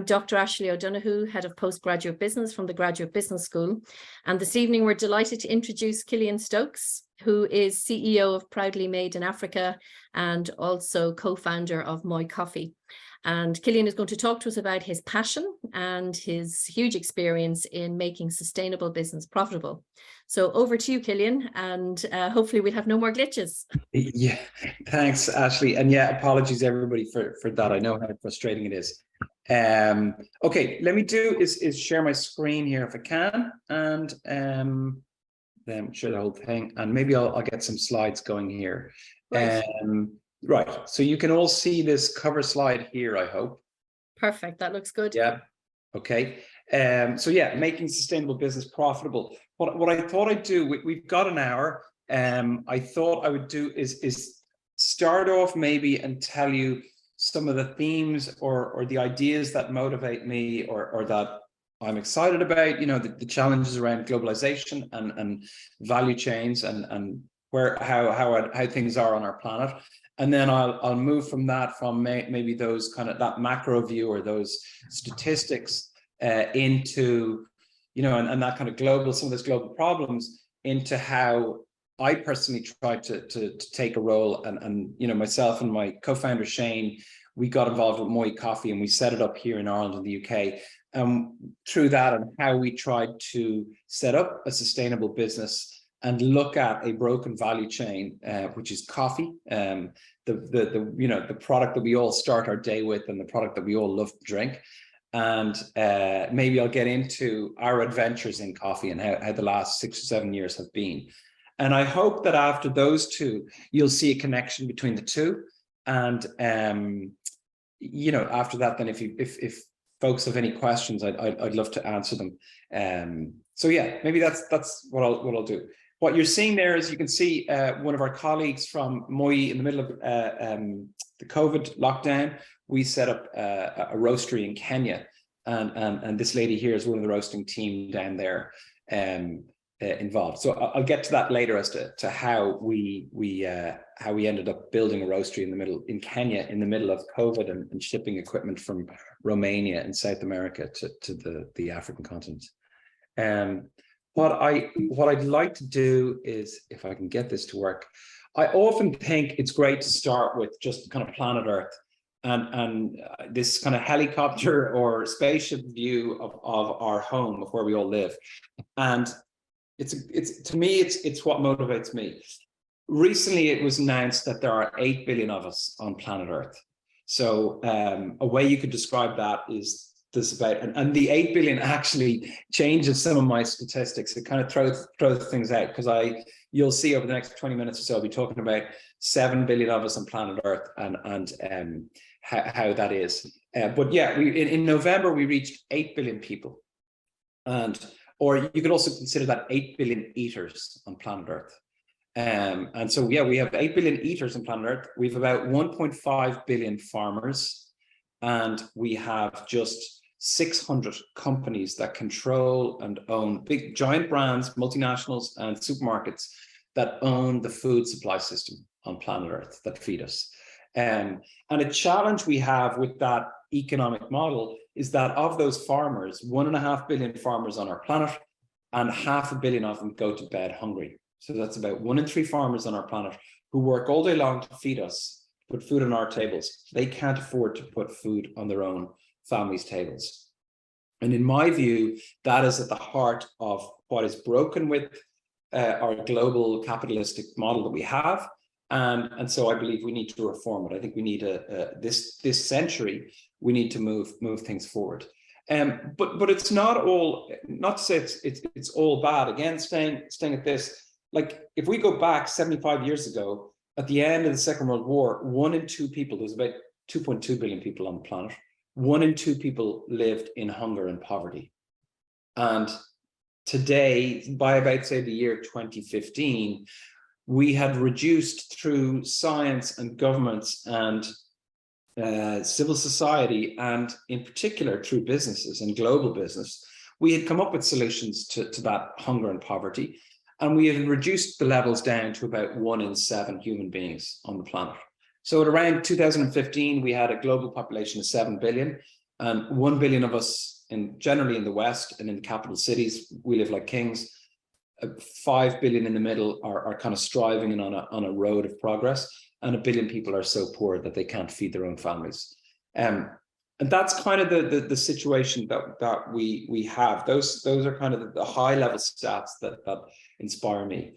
I'm Dr. Ashley O'Donoghue, Head of Postgraduate Business from the Graduate Business School. And this evening, we're delighted to introduce Killian Stokes, who is CEO of Proudly Made in Africa and also co-founder of Moi Coffee. And Killian is going to talk to us about his passion and his huge experience in making sustainable business profitable. So over to you, Killian, and hopefully we'll have no more glitches. Yeah, thanks, Ashley. And yeah, apologies everybody for that. I know how frustrating it is. Okay, let me do is share my screen here if I can, and then share the whole thing, and maybe I'll get some slides going here. Right. Right, so you can all see this cover slide here, I hope. Perfect, that looks good. Yeah, okay. So yeah, making sustainable business profitable. What I thought I'd do, we've got an hour. I thought I would do is start off maybe and tell you some of the themes or the ideas that motivate me or that I'm excited about, you know, the challenges around globalization and value chains and how things are on our planet. And then I'll move from that, from maybe those kind of that macro view or those statistics into, you know, and that kind of some of those global problems into how I personally tried to take a role, and you know, myself and my co-founder Shane, we got involved with Moi Coffee and we set it up here in Ireland and the UK. Through that, and how we tried to set up a sustainable business and look at a broken value chain, which is coffee, the product that we all start our day with and the product that we all love to drink. And maybe I'll get into our adventures in coffee and how the last 6 or 7 years have been. And I hope that after those two, you'll see a connection between the two. And you know, after that, then if folks have any questions, I'd love to answer them. So yeah, maybe that's what I'll do. What you're seeing there is, you can see one of our colleagues from Moi in the middle of the COVID lockdown. We set up a roastery in Kenya, and this lady here is one of the roasting team down there involved. So I'll get to that later as to how we ended up building a roastery in Kenya in the middle of COVID and shipping equipment from Romania and South America to the African continent. What I'd like to do is, if I can get this to work, I often think it's great to start with just kind of planet Earth and this kind of helicopter or spaceship view of our home, of where we all live. And to me, it's what motivates me. Recently, it was announced that there are 8 billion of us on planet Earth. So a way you could describe that is this about, and the 8 billion actually changes some of my statistics. It kind of throws things out, because you'll see over the next 20 minutes or so, I'll be talking about 7 billion of us on planet Earth and how that is. But yeah, in November, we reached 8 billion people. Or you could also consider that 8 billion eaters on planet Earth. And so, yeah, we have 8 billion eaters on planet Earth. We have about 1.5 billion farmers, and we have just 600 companies that control and own big giant brands, multinationals and supermarkets that own the food supply system on planet Earth that feed us. And a challenge we have with that economic model is that of those farmers, 1.5 billion farmers on our planet, and 500 million of them go to bed hungry. So that's about 1 in 3 farmers on our planet who work all day long to feed us, put food on our tables. They can't afford to put food on their own families' tables. And in my view, that is at the heart of what is broken with our global capitalistic model that we have. And so I believe we need to reform it. I think we need this century, we need to move things forward. But it's not to say it's all bad. Again, staying at this, like if we go back 75 years ago, at the end of the Second World War, 1 in 2 people, there was about 2.2 billion people on the planet, 1 in 2 people lived in hunger and poverty. And today, by about, say, the year 2015, we had reduced, through science and governments and civil society, and in particular through businesses and global business, we had come up with solutions to that hunger and poverty. And we had reduced the levels down to about 1 in 7 human beings on the planet. So at around 2015, we had a global population of 7 billion. And 1 billion of us generally in the West and in the capital cities, we live like kings. 5 billion in the middle are kind of striving and on a road of progress, and 1 billion people are so poor that they can't feed their own families. And that's kind of the situation that we have. Those are kind of the high level stats that inspire me.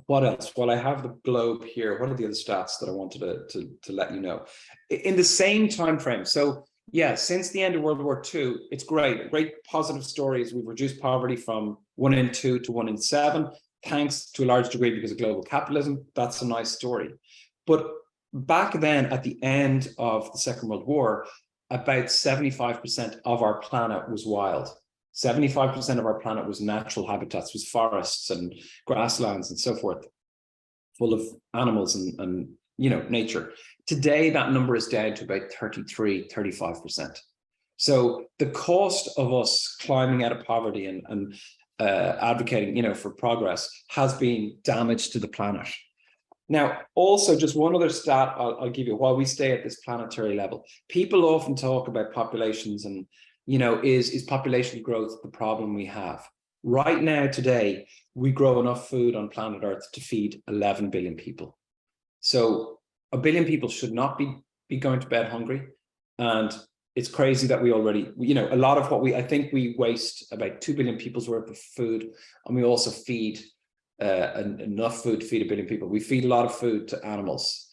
What else? Well, I have the globe here. What are the other stats that I wanted to let you know? In the same time frame. So yeah, since the end of World War II, it's great positive stories. We've reduced poverty from 1 in 2 to 1 in 7, thanks to a large degree because of global capitalism. That's a nice story. But back then, at the end of the Second World War, about 75% of our planet was wild. 75% of our planet was natural habitats, was forests and grasslands and so forth, full of animals and nature. Today, that number is down to about 35%. So the cost of us climbing out of poverty and advocating, for progress has been damage to the planet. Now, also, just one other stat I'll give you while we stay at this planetary level. People often talk about populations and, is population growth the problem we have? Right now, today, we grow enough food on planet Earth to feed 11 billion people. So 1 billion people should not be going to bed hungry. And it's crazy that we already, a lot of I think we waste about 2 billion people's worth of food. And we also feed enough food to feed 1 billion people. We feed a lot of food to animals,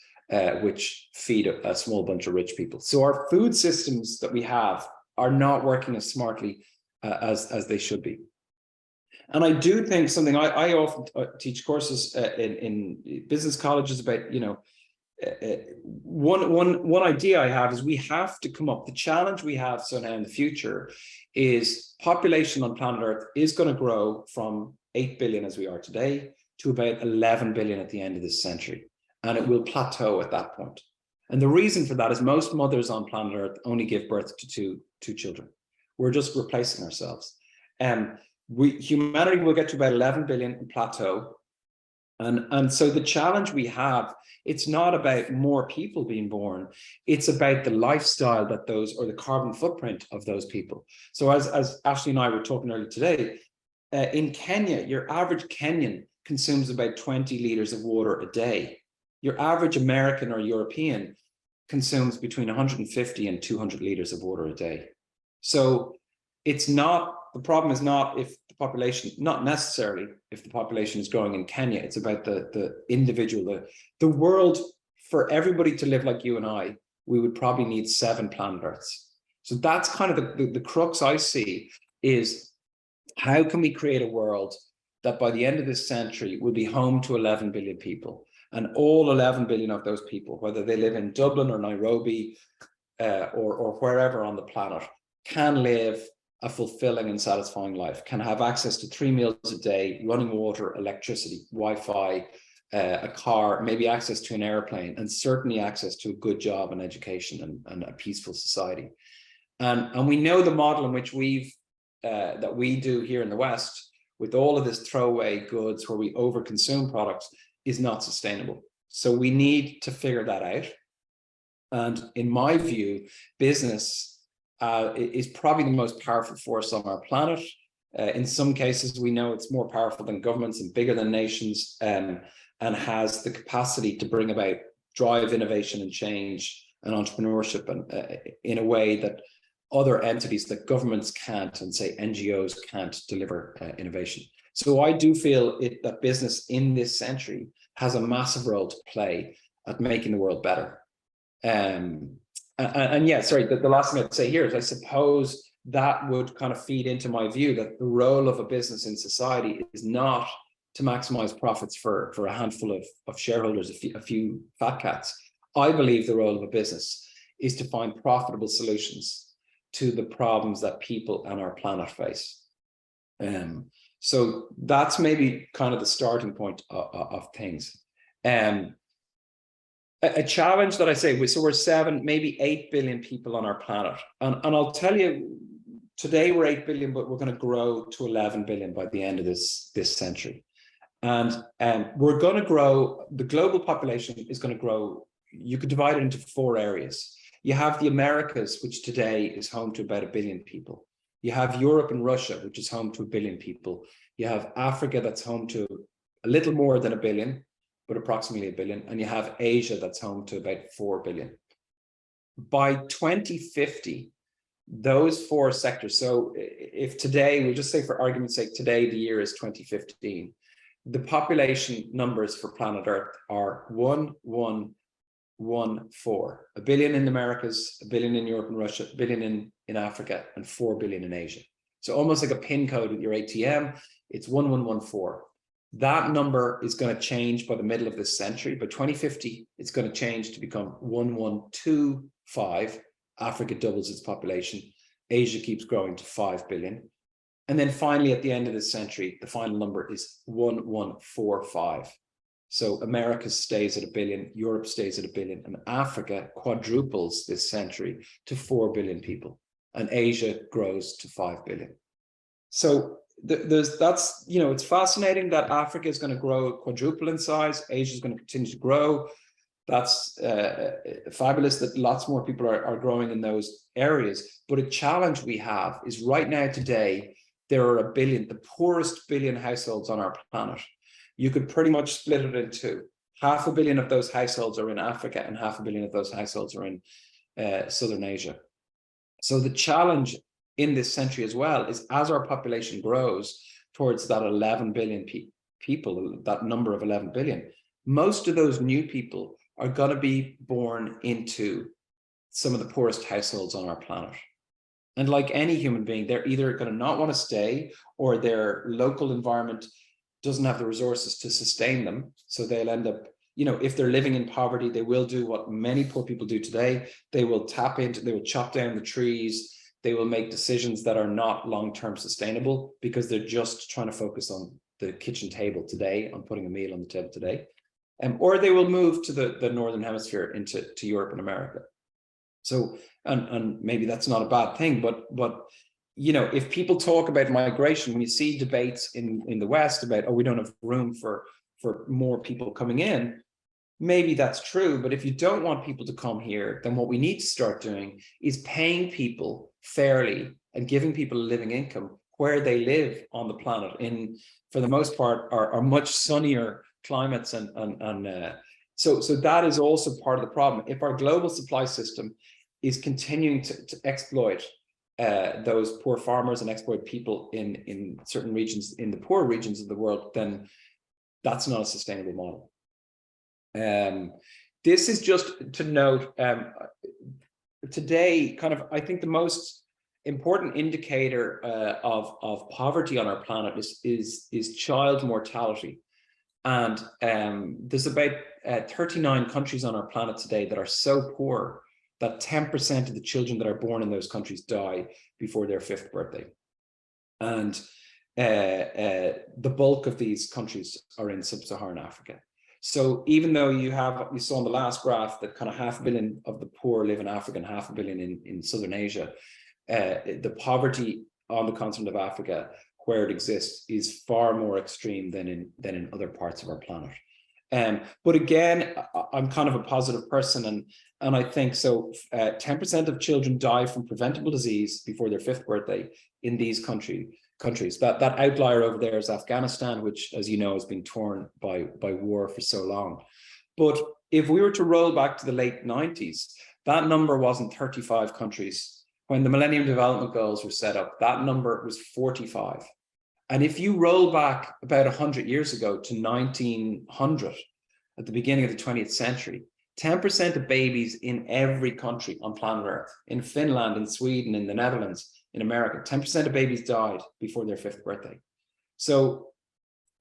which feed a small bunch of rich people. So our food systems that we have are not working as smartly as they should be. And I do think something I often teach courses in business colleges about, one idea I have is we have to come up. The challenge we have so now in the future is population on planet Earth is going to grow from 8 billion as we are today to about 11 billion at the end of this century. And it will plateau at that point. And the reason for that is most mothers on planet Earth only give birth to two children. We're just replacing ourselves. Humanity will get to about 11 billion and plateau. And so the challenge we have, it's not about more people being born, it's about the lifestyle that or the carbon footprint of those people. So as Ashley and I were talking earlier today, in Kenya, your average Kenyan consumes about 20 liters of water a day. Your average American or European consumes between 150 and 200 liters of water a day. So the problem is not if the population, not necessarily if the population is growing in Kenya, it's about the individual, the world. For everybody to live like you and I, we would probably need 7 planet Earths. So that's kind of the crux I see is, how can we create a world that by the end of this century will be home to 11 billion people, and all 11 billion of those people, whether they live in Dublin or Nairobi or wherever on the planet, can live a fulfilling and satisfying life, can have access to 3 meals a day, running water, electricity, Wi-Fi, a car, maybe access to an airplane, and certainly access to a good job and education and a peaceful society. And we know the model in which that we do here in the West, with all of this throwaway goods where we overconsume products, is not sustainable. So we need to figure that out. And in my view, business is probably the most powerful force on our planet. In some cases, we know it's more powerful than governments and bigger than nations, and has the capacity to bring about drive innovation and change and entrepreneurship in a way that other entities that governments can't, and say NGOs can't deliver innovation. So I do feel that business in this century has a massive role to play at making the world better. And yeah, sorry, the last thing I'd say here is I suppose that would kind of feed into my view that the role of a business in society is not to maximize profits for a handful of shareholders, a few fat cats. I believe the role of a business is to find profitable solutions to the problems that people and our planet face. So that's maybe kind of the starting point of things. A challenge that I say, so we're 7, maybe 8 billion people on our planet. And I'll tell you, today we're 8 billion, but we're going to grow to 11 billion by the end of this century. And we're going to grow, the global population is going to grow, you could divide it into 4 areas. You have the Americas, which today is home to about 1 billion people. You have Europe and Russia, which is home to 1 billion people. You have Africa, that's home to a little more than 1 billion, but approximately 1 billion. And you have Asia, that's home to about 4 billion. By 2050, those 4 sectors, so if today, we'll just say for argument's sake, today the year is 2015, the population numbers for planet Earth are 1114, 1 billion in the Americas, 1 billion in Europe and Russia, 1 billion in Africa, and 4 billion in Asia. So almost like a PIN code with your ATM, it's 1114. That number is going to change by the middle of this century. By 2050, it's going to change to become 1125. Africa doubles its population. Asia keeps growing to 5 billion. And then finally, at the end of this century, the final number is 1145. So America stays at 1 billion, Europe stays at 1 billion, and Africa quadruples this century to 4 billion people, and Asia grows to 5 billion. So that's, you know, it's fascinating that Africa is going to grow quadruple in size. Asia is going to continue to grow. That's fabulous that lots more people are growing in those areas. But a challenge we have is right now today, there are 1 billion, the poorest 1 billion households on our planet. You could pretty much split it in two. 500 million of those households are in Africa, and 500 million of those households are in Southern Asia. So the challenge in this century as well is, as our population grows towards that 11 billion people, that number of 11 billion, most of those new people are going to be born into some of the poorest households on our planet. And like any human being, they're either going to not want to stay, or their local environment doesn't have the resources to sustain them. So they'll end up, you know, if they're living in poverty, they will do what many poor people do today. They will they will chop down the trees. They will make decisions that are not long-term sustainable, because they're just trying to focus on the kitchen table today, on putting a meal on the table today. Or they will move to the Northern Hemisphere, to Europe and America. So, and maybe that's not a bad thing, but you know, if people talk about migration, when you see debates in the West about, oh, we don't have room for more people coming in, maybe that's true. But if you don't want people to come here, then what we need to start doing is paying people fairly and giving people a living income where they live on the planet, in, for the most part, are much sunnier climates. So that is also part of the problem. If our global supply system is continuing to exploit those poor farmers and exploit people in certain regions, in the poor regions of the world, then that's not a sustainable model. This is just to note, today, kind of, I think the most important indicator of poverty on our planet is child mortality. And there's about 39 countries on our planet today that are so poor that 10% of the children that are born in those countries die before their 5th birthday. And the bulk of these countries are in sub-Saharan Africa. So even though we saw on the last graph that kind of 500 million of the poor live in Africa and 500 million in Southern Asia, the poverty on the continent of Africa, where it exists, is far more extreme than in other parts of our planet. But again, I'm kind of a positive person, and I think so. 10% of children die from preventable disease before their 5th birthday in these countries. That outlier over there is Afghanistan, which, as you know, has been torn by war for so long. But if we were to roll back to the late 90s, that number wasn't 35 countries. When the Millennium Development Goals were set up, that number was 45. And if you roll back about 100 years ago to 1900, at the beginning of the 20th century, 10% of babies in every country on planet Earth, in Finland, in Sweden, in the Netherlands, in America, 10% of babies died before their 5th birthday. So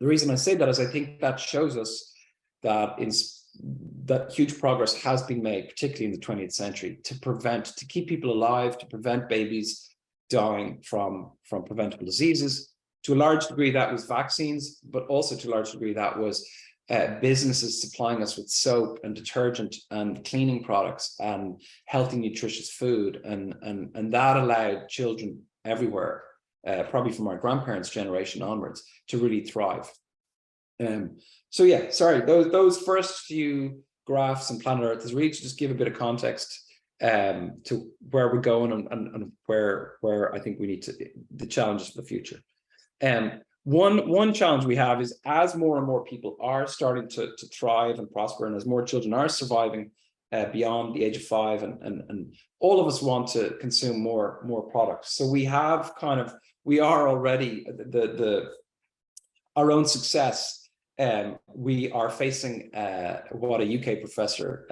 the reason I say that is I think that shows us that that huge progress has been made, particularly in the 20th century, to keep people alive, to prevent babies dying from preventable diseases. To a large degree, that was vaccines, but also to a large degree, that was businesses supplying us with soap and detergent and cleaning products and healthy, nutritious food. And that allowed children everywhere, probably from our grandparents' generation onwards, to really thrive. So yeah, sorry, those first few graphs on planet Earth is really to just give a bit of context to where we're going and where I think we need to, the challenges for the future. One challenge we have is, as more and more people are starting to thrive and prosper, and as more children are surviving beyond the age of 5, and all of us want to consume more products. So we are already our own success. We are facing what a UK professor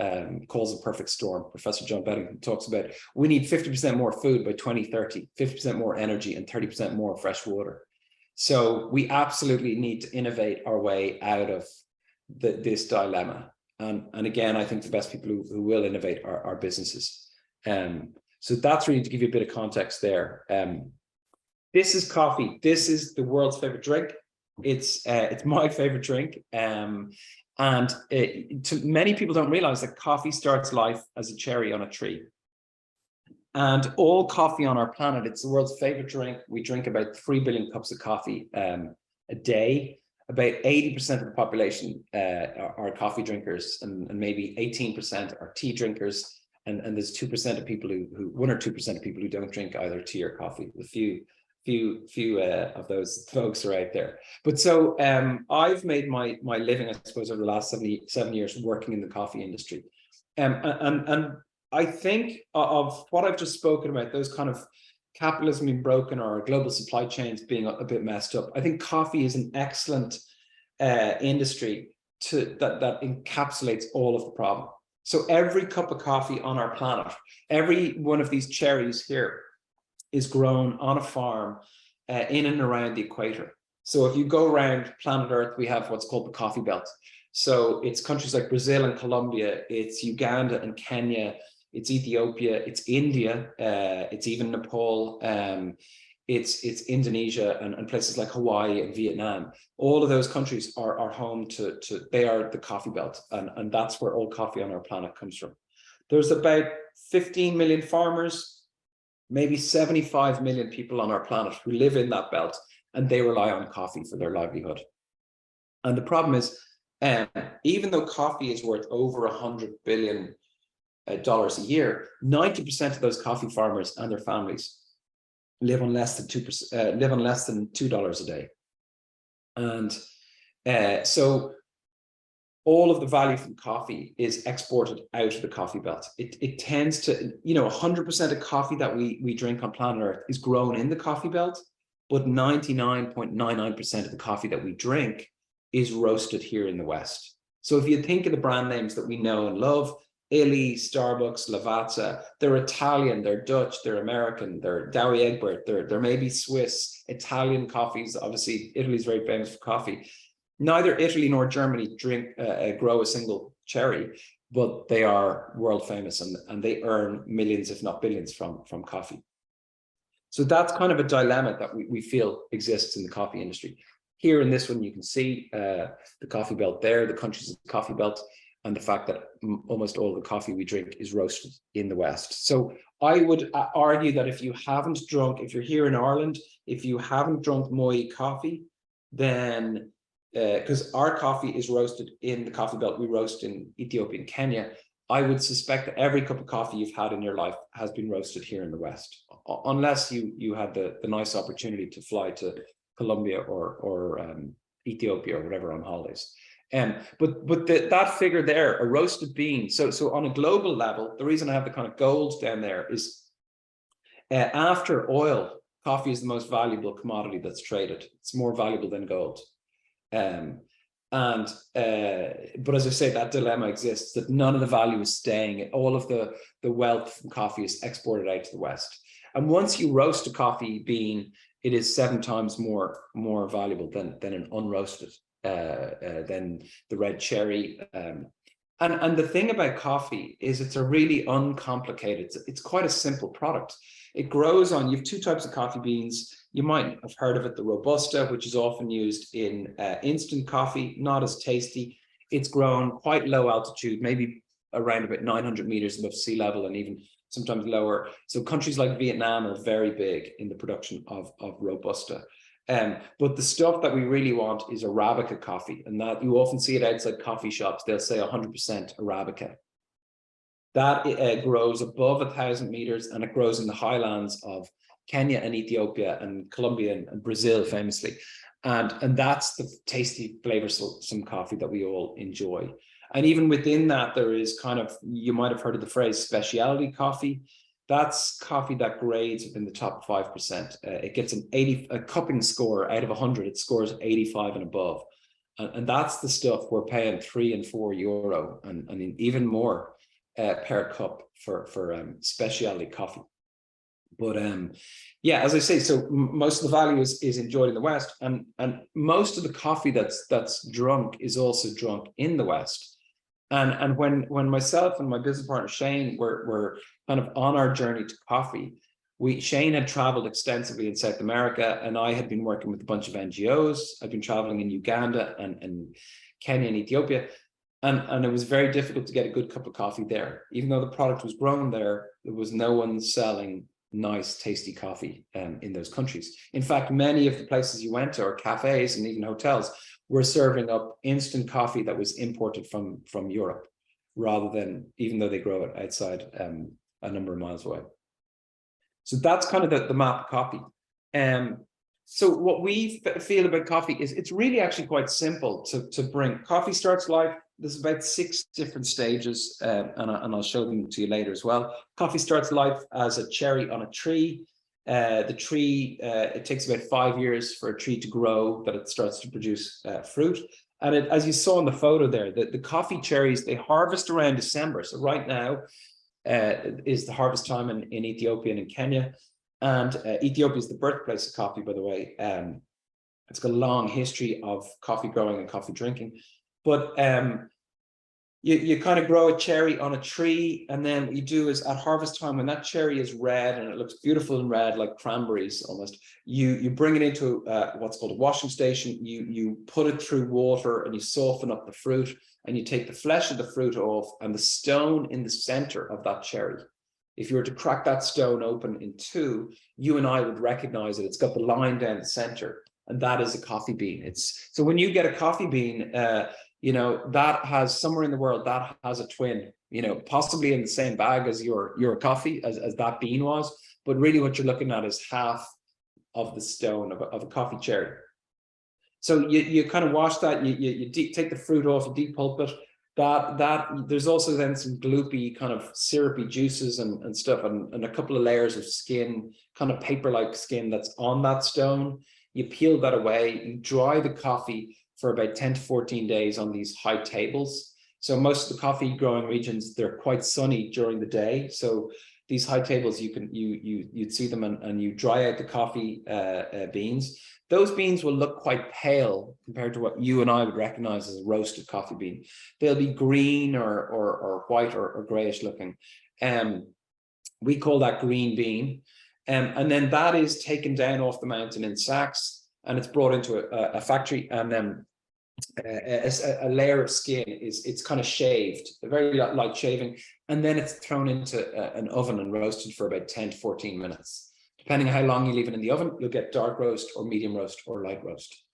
calls a perfect storm. Professor John Beddington talks about, we need 50% more food by 2030, 50% more energy, and 30% more fresh water. So we absolutely need to innovate our way out of this dilemma. And again, I think the best people who will innovate are businesses. So that's really to give you a bit of context there. This is coffee. This is the world's favorite drink. It's my favorite drink. Many people don't realize that coffee starts life as a cherry on a tree. And all coffee on our planet, it's the world's favorite drink. We drink about 3 billion cups of coffee a day. About 80% of the population are coffee drinkers, and maybe 18% are tea drinkers. And there's 2% of people who 1 or 2% of people who don't drink either tea or coffee. A few of those folks are out there. But so I've made my living, I suppose, over the last 7 years working in the coffee industry. And I think of what I've just spoken about, those kind of capitalism being broken or global supply chains being a bit messed up. I think coffee is an excellent industry that encapsulates all of the problem. So every cup of coffee on our planet, every one of these cherries here is grown on a farm in and around the equator. So if you go around planet Earth, we have what's called the coffee belt. So it's countries like Brazil and Colombia, it's Uganda and Kenya, it's Ethiopia, it's India, it's even Nepal, it's Indonesia and places like Hawaii and Vietnam. All of those countries are home to they are the coffee belt, and that's where all coffee on our planet comes from. There's about 15 million farmers, maybe 75 million people on our planet who live in that belt, and they rely on coffee for their livelihood. And the problem is, even though coffee is worth over $100 billion a year, 90% of those coffee farmers and their families live on less than $2 a day. And so all of the value from coffee is exported out of the coffee belt. It tends to, 100% of coffee that we drink on planet Earth is grown in the coffee belt, but 99.99% of the coffee that we drink is roasted here in the West. So if you think of the brand names that we know and love, Illy, Starbucks, Lavazza, they're Italian, they're Dutch, they're American, they're Douwe Egberts, they're maybe Swiss, Italian coffees. Obviously, Italy's very famous for coffee. Neither Italy nor Germany grow a single cherry, but they are world famous and they earn millions, if not billions, from coffee. So that's kind of a dilemma that we feel exists in the coffee industry. Here in this one, you can see the coffee belt there, the countries of the coffee belt, and the fact that almost all the coffee we drink is roasted in the West. So I would argue that if you're here in Ireland, if you haven't drunk Moy coffee, then, because our coffee is roasted in the coffee belt, we roast in Ethiopia and Kenya, I would suspect that every cup of coffee you've had in your life has been roasted here in the West, unless you had the nice opportunity to fly to Colombia or Ethiopia or whatever on holidays. But that figure there, a roasted bean. So on a global level, the reason I have the kind of gold down there is after oil, coffee is the most valuable commodity that's traded. It's more valuable than gold. But as I say, that dilemma exists, that none of the value is staying. All of the wealth from coffee is exported out to the West. And once you roast a coffee bean, it is 7 times more valuable than an unroasted, than the red cherry. And the thing about coffee is it's a really uncomplicated, it's quite a simple product. It grows on, you have 2 types of coffee beans. You might have heard of it, the Robusta, which is often used in instant coffee, not as tasty. It's grown quite low altitude, maybe around about 900 meters above sea level and even sometimes lower. So countries like Vietnam are very big in the production of Robusta. But the stuff that we really want is Arabica coffee, and that you often see it outside coffee shops. They'll say 100% Arabica. That grows above 1,000 meters, and it grows in the highlands of Kenya and Ethiopia and Colombia and Brazil famously. And that's the tasty, flavorsome coffee that we all enjoy. And even within that, there is kind of, you might have heard of the phrase specialty coffee. That's coffee that grades within the top 5%. It gets a cupping score out of 100. It scores 85 and above. And that's the stuff we're paying €3 and €4 and even more per cup for specialty coffee. But yeah, as I say, so most of the value is enjoyed in the West, and most of the coffee that's drunk is also drunk in the West. And when myself and my business partner Shane were kind of on our journey to coffee, Shane had traveled extensively in South America, and I had been working with a bunch of NGOs. I've been traveling in Uganda and Kenya and Ethiopia. And it was very difficult to get a good cup of coffee there. Even though the product was grown there, there was no one selling nice, tasty coffee in those countries. In fact, many of the places you went to, or cafes and even hotels, were serving up instant coffee that was imported from Europe, rather than, even though they grow it outside a number of miles away. So that's kind of the map of coffee. So what we feel about coffee is it's really actually quite simple to bring. Coffee starts life. There's about 6 different stages, and I'll show them to you later as well. Coffee starts life as a cherry on a tree. The tree, it takes about 5 years for a tree to grow, that it starts to produce fruit. And as you saw in the photo there, the coffee cherries, they harvest around December. So right now is the harvest time in Ethiopia and in Kenya. And Ethiopia is the birthplace of coffee, by the way. It's got a long history of coffee growing and coffee drinking. But you kind of grow a cherry on a tree, and then what you do is at harvest time, when that cherry is red and it looks beautiful and red like cranberries almost, you bring it into what's called a washing station. You put it through water and you soften up the fruit, and you take the flesh of the fruit off and the stone in the center of that cherry. If you were to crack that stone open in two, you and I would recognize it. It's got the line down the center, and that is a coffee bean. So when you get a coffee bean, you know, that has, somewhere in the world, that has a twin, you know, possibly in the same bag as your coffee, as that bean was. But really what you're looking at is half of the stone of a coffee cherry. So you kind of wash that, you take the fruit off, you depulp it. That there's also then some gloopy kind of syrupy juices and stuff, and a couple of layers of skin, kind of paper-like skin that's on that stone. You peel that away, you dry the coffee for about 10 to 14 days on these high tables. So most of the coffee growing regions, they're quite sunny during the day. So these high tables, you'd see them, and you dry out the coffee beans. Those beans will look quite pale compared to what you and I would recognize as a roasted coffee bean. They'll be green or white or grayish looking. We call that green bean. And then that is taken down off the mountain in sacks, and it's brought into a factory, and then a layer of skin it's kind of shaved, very light shaving, and then it's thrown into an oven and roasted for about 10 to 14 minutes. Depending on how long you leave it in the oven, you'll get dark roast or medium roast or light roast.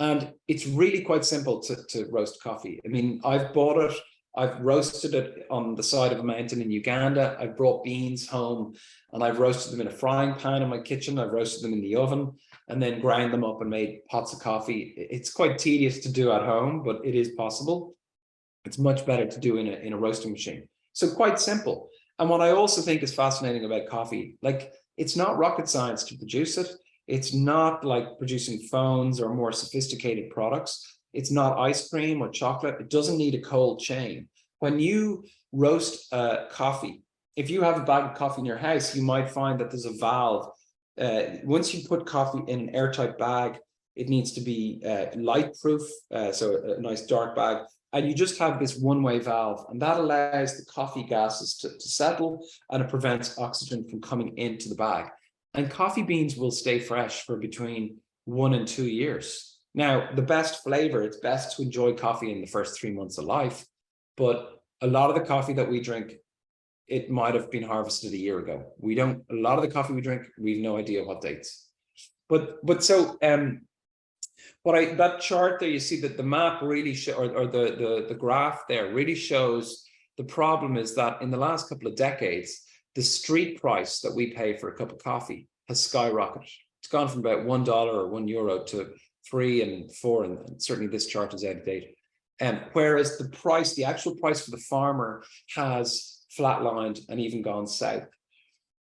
And it's really quite simple to roast coffee. I mean, I've bought it, I've roasted it on the side of a mountain in Uganda. I've brought beans home and I've roasted them in a frying pan in my kitchen. I've roasted them in the oven and then ground them up and made pots of coffee. It's quite tedious to do at home, but it is possible. It's much better to do in a roasting machine. So quite simple. And what I also think is fascinating about coffee, like, it's not rocket science to produce it. It's not like producing phones or more sophisticated products. It's not ice cream or chocolate. It doesn't need a cold chain. When you roast coffee, if you have a bag of coffee in your house, you might find that there's a valve. Once you put coffee in an airtight bag, it needs to be light-proof, so a nice dark bag. And you just have this one-way valve, and that allows the coffee gases to settle, and it prevents oxygen from coming into the bag. And coffee beans will stay fresh for between 1 and 2 years. Now, the best flavor, it's best to enjoy coffee in the first 3 months of life, but a lot of the coffee that we drink, it might have been harvested a year ago. A lot of the coffee we drink, we have no idea what dates. But so, that chart there, you see that the map really or the graph there really shows The problem is that in the last couple of decades, the street price that we pay for a cup of coffee has skyrocketed. It's gone from about $1 or €1 to 3 and 4, and certainly this chart is out of date. Whereas the actual price for the farmer has flatlined and even gone south.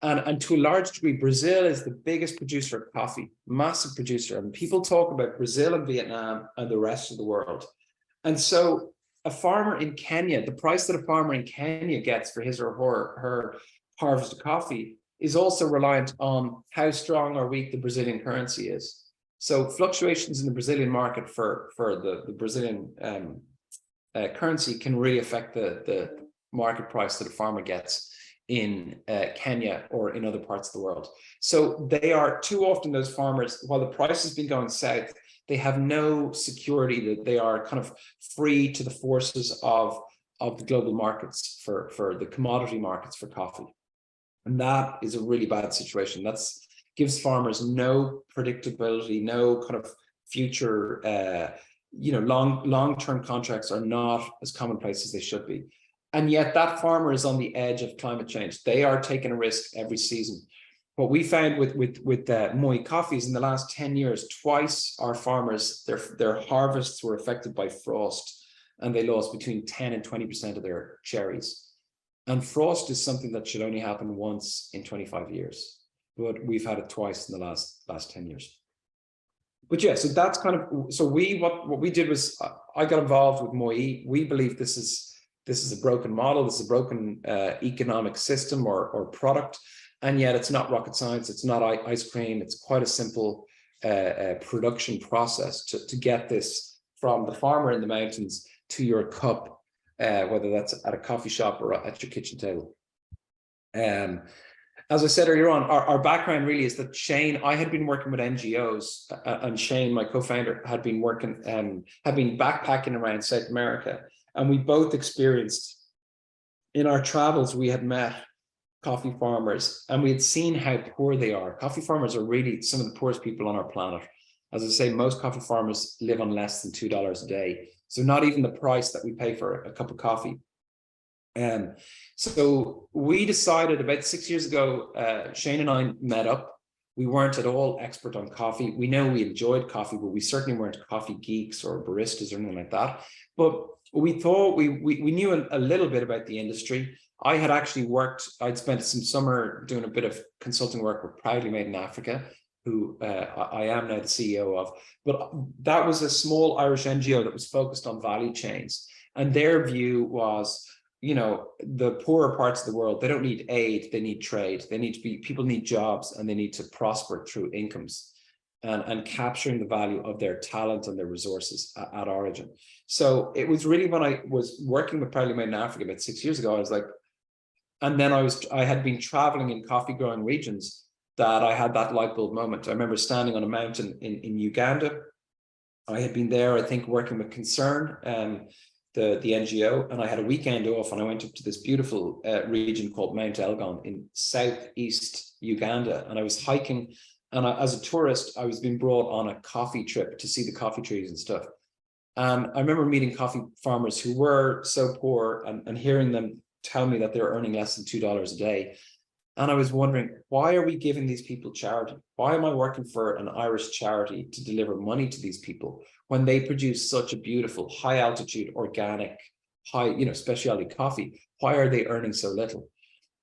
And to a large degree, Brazil is the biggest producer of coffee, massive producer. And people talk about Brazil and Vietnam and the rest of the world. And so a farmer in Kenya, the price that a farmer in Kenya gets for his or her harvest of coffee is also reliant on how strong or weak the Brazilian currency is. So fluctuations in the Brazilian market for the Brazilian currency can really affect the market price that a farmer gets in Kenya or in other parts of the world. So they are too often, those farmers, while the price has been going south, they have no security that they are kind of free to the forces of the global markets for the commodity markets for coffee. And that is a really bad situation. That's gives farmers no predictability, no kind of future, long-term contracts are not as commonplace as they should be. And yet that farmer is on the edge of climate change. They are taking a risk every season. What we found with Moi coffees in the last 10 years, twice our farmers, their harvests were affected by frost, and they lost between 10 and 20% of their cherries. And frost is something that should only happen once in 25 years. But we've had it twice in the last 10 years. But yeah, so that's kind of, so what we did was, I got involved with Moi. We believe this is a broken model, this is a broken economic system or product, and yet it's not rocket science, it's not ice cream, it's quite a simple production process to get this from the farmer in the mountains to your cup, whether that's at a coffee shop or at your kitchen table. As I said earlier on, our background really is that Shane, I had been working with NGOs, and Shane, my co-founder, had been backpacking around South America. And we both experienced, in our travels, we had met coffee farmers and we had seen how poor they are. Coffee farmers are really some of the poorest people on our planet. As I say, most coffee farmers live on less than $2 a day. So not even the price that we pay for a cup of coffee. So we decided about 6 years ago, Shane and I met up. We weren't at all expert on coffee. We know we enjoyed coffee, but we certainly weren't coffee geeks or baristas or anything like that. But we thought we knew a little bit about the industry. I had actually I'd spent some summer doing a bit of consulting work with Proudly Made in Africa, who I am now the CEO of. But that was a small Irish NGO that was focused on value chains. And their view was, the poorer parts of the world, they don't need aid, they need trade. People need jobs, and they need to prosper through incomes and capturing the value of their talent and their resources at origin. So it was really when I was working with Proudly Made in Africa about 6 years ago, I was like, and then I had been traveling in coffee growing regions that I had that light bulb moment. I remember standing on a mountain in Uganda. I had been there, I think, working with Concern, the NGO, and I had a weekend off, and I went up to this beautiful region called Mount Elgon in southeast Uganda, and I was hiking. And as a tourist, I was being brought on a coffee trip to see the coffee trees and stuff. And I remember meeting coffee farmers who were so poor and hearing them tell me that they were earning less than $2 a day. And I was wondering, why are we giving these people charity? Why am I working for an Irish charity to deliver money to these people when they produce such a beautiful, high altitude, organic, specialty coffee? Why are they earning so little?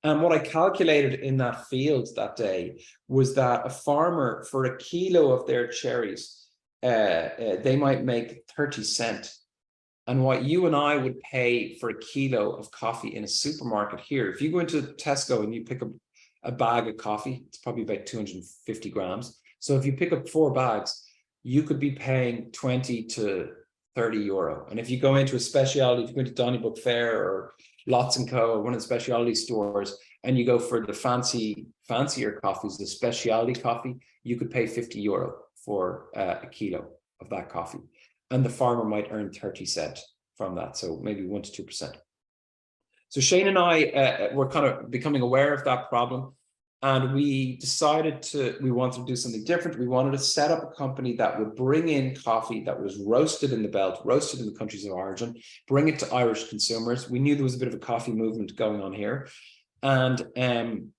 And what I calculated in that field that day was that a farmer, for a kilo of their cherries, they might make 30 cents. And what you and I would pay for a kilo of coffee in a supermarket here, if you go into Tesco and you pick up a bag of coffee, it's probably about 250 grams. So if you pick up 4 bags, you could be paying 20 to 30 euro. And if you go into a specialty, if you go into Donnybrook Fair or Lots & Co, or one of the specialty stores, and you go for the fancier coffees, the specialty coffee, you could pay 50 euro for a kilo of that coffee. And the farmer might earn 30 cents from that, so maybe 1 to 2%. So Shane and I were kind of becoming aware of that problem. And we decided we wanted to do something different. We wanted to set up a company that would bring in coffee that was roasted in the belt, roasted in the countries of origin, bring it to Irish consumers. We knew there was a bit of a coffee movement going on here. And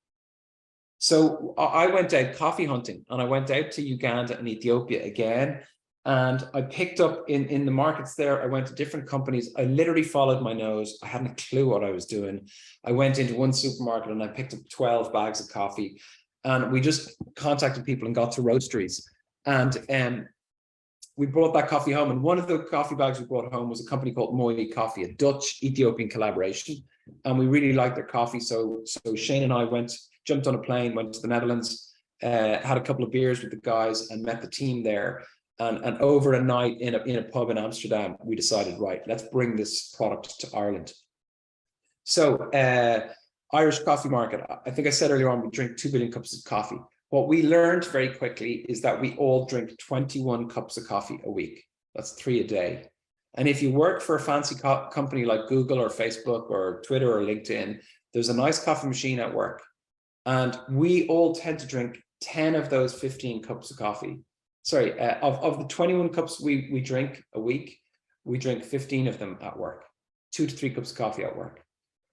so I went out coffee hunting, and I went out to Uganda and Ethiopia again. And I picked up in the markets there. I went to different companies. I literally followed my nose. I hadn't a clue what I was doing. I went into one supermarket and I picked up 12 bags of coffee. And we just contacted people and got to roasteries. And we brought that coffee home. And one of the coffee bags we brought home was a company called Moi Coffee, a Dutch-Ethiopian collaboration. And we really liked their coffee. So Shane and I jumped on a plane, went to the Netherlands, had a couple of beers with the guys and met the team there. And over a night in a pub in Amsterdam, we decided, right, let's bring this product to Ireland. So Irish coffee market, I think I said earlier on, we drink 2 billion cups of coffee. What we learned very quickly is that we all drink 21 cups of coffee a week. That's 3 a day. And if you work for a fancy company like Google or Facebook or Twitter or LinkedIn, there's a nice coffee machine at work. And we all tend to drink 10 of those 15 cups of coffee. Sorry, of the 21 cups we drink a week, we drink 15 of them at work, 2 to 3 cups of coffee at work.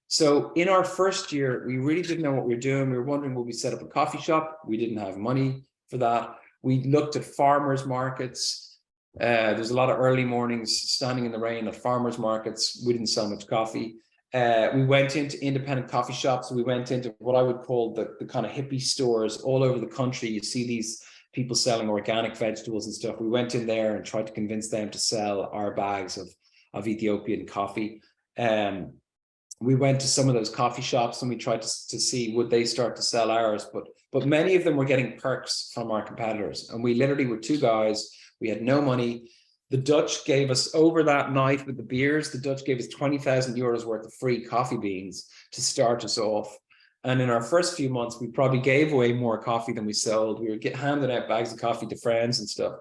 So in our first year, we really didn't know what we were doing. We were wondering, would we set up a coffee shop? We didn't have money for that. We looked at farmers markets. There's a lot of early mornings standing in the rain at farmers markets. We didn't sell much coffee. We went into independent coffee shops. We went into what I would call the kind of hippie stores all over the country. You see these people selling organic vegetables and stuff. We went in there and tried to convince them to sell our bags of Ethiopian coffee. We went to some of those coffee shops and we tried to see would they start to sell ours, but many of them were getting perks from our competitors. And we literally were 2 guys. We had no money. The Dutch gave us, over that night with the beers, the Dutch gave us 20,000 euros worth of free coffee beans to start us off. And in our first few months, we probably gave away more coffee than we sold. We were handing out bags of coffee to friends and stuff.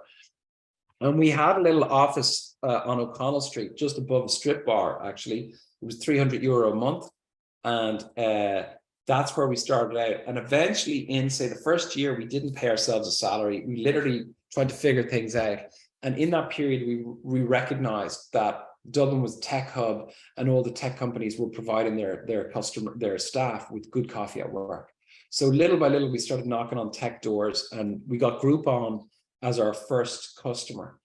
And we had a little office on O'Connell Street, just above a strip bar, actually. It was €300 a month. And that's where we started out. And eventually in, say, the first year, we didn't pay ourselves a salary. We literally tried to figure things out. And in that period, we recognized that Dublin was a tech hub and all the tech companies were providing their staff with good coffee at work. So little by little, we started knocking on tech doors and we got Groupon as our first customer.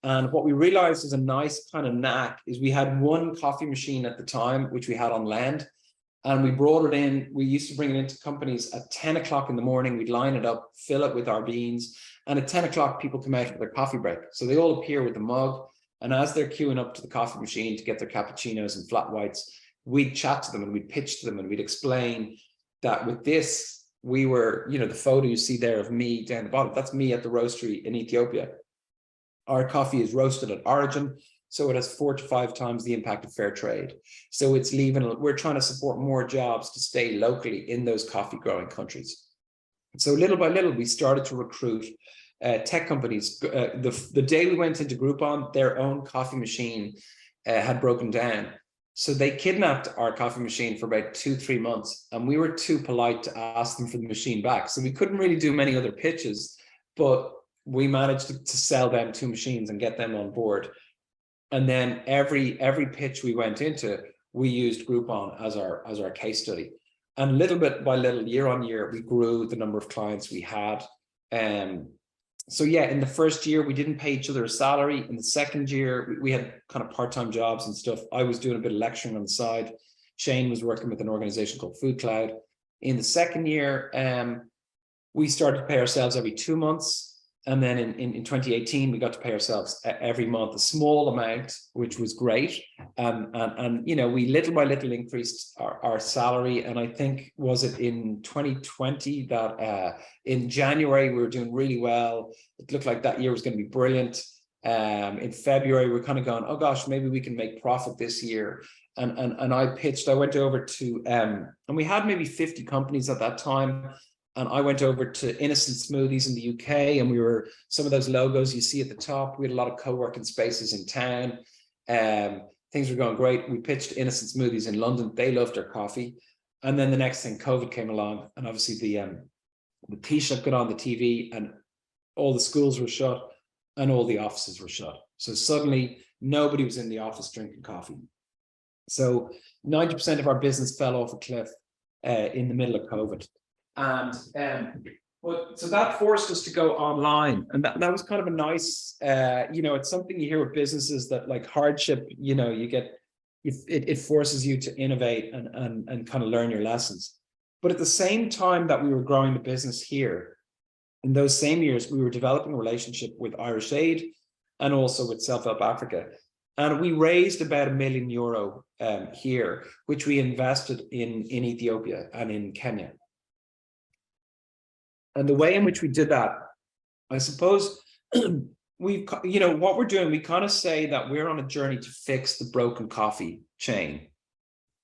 And what we realized is a nice kind of knack is we had one coffee machine at the time, which we had on lend. And we brought it in. We used to bring it into companies at 10 o'clock in the morning. We'd line it up, fill it with our beans. And at 10 o'clock, people come out for their coffee break. So they all appear with the mug. And as they're queuing up to the coffee machine to get their cappuccinos and flat whites, we'd chat to them and we'd pitch to them and we'd explain that with this, we were, the photo you see there of me down the bottom, that's me at the roastery in Ethiopia. Our coffee is roasted at origin, so it has 4 to 5 times the impact of fair trade. So we're trying to support more jobs to stay locally in those coffee growing countries. So little by little, we started to recruit tech companies. The day we went into Groupon, their own coffee machine had broken down. So they kidnapped our coffee machine for about 2-3 months. And we were too polite to ask them for the machine back. So we couldn't really do many other pitches, but we managed to sell them 2 machines and get them on board. And then every pitch we went into, we used Groupon as our case study. And little bit by little, year on year, we grew the number of clients we had. So yeah, in the first year, we didn't pay each other a salary. In the second year, we had kind of part-time jobs and stuff. I was doing a bit of lecturing on the side. Shane was working with an organization called Food Cloud. In the second year, we started to pay ourselves every 2 months. And then in 2018, we got to pay ourselves every month, a small amount, which was great. And we little by little increased our salary. And I think, was it in 2020 that in January, we were doing really well. It looked like that year was going to be brilliant. In February, we're kind of going, oh gosh, maybe we can make profit this year. And I went over to, and we had maybe 50 companies at that time. And I went over to Innocent Smoothies in the UK, and we were some of those logos you see at the top. We had a lot of co-working spaces in town. Things were going great. We pitched Innocent Smoothies in London. They loved our coffee. And then the next thing, COVID came along, and obviously The Taoiseach got on the TV and all the schools were shut and all the offices were shut. So suddenly nobody was in the office drinking coffee. So 90% of our business fell off a cliff in the middle of COVID. And so that forced us to go online. And that was kind of a nice, it's something you hear with businesses that like hardship, it forces you to innovate and kind of learn your lessons. But at the same time that we were growing the business here, in those same years, we were developing a relationship with Irish Aid and also with Self-Help Africa. And we raised about €1 million here, which we invested in Ethiopia and in Kenya. And the way in which we did that, I suppose, what we're doing, we kind of say that we're on a journey to fix the broken coffee chain.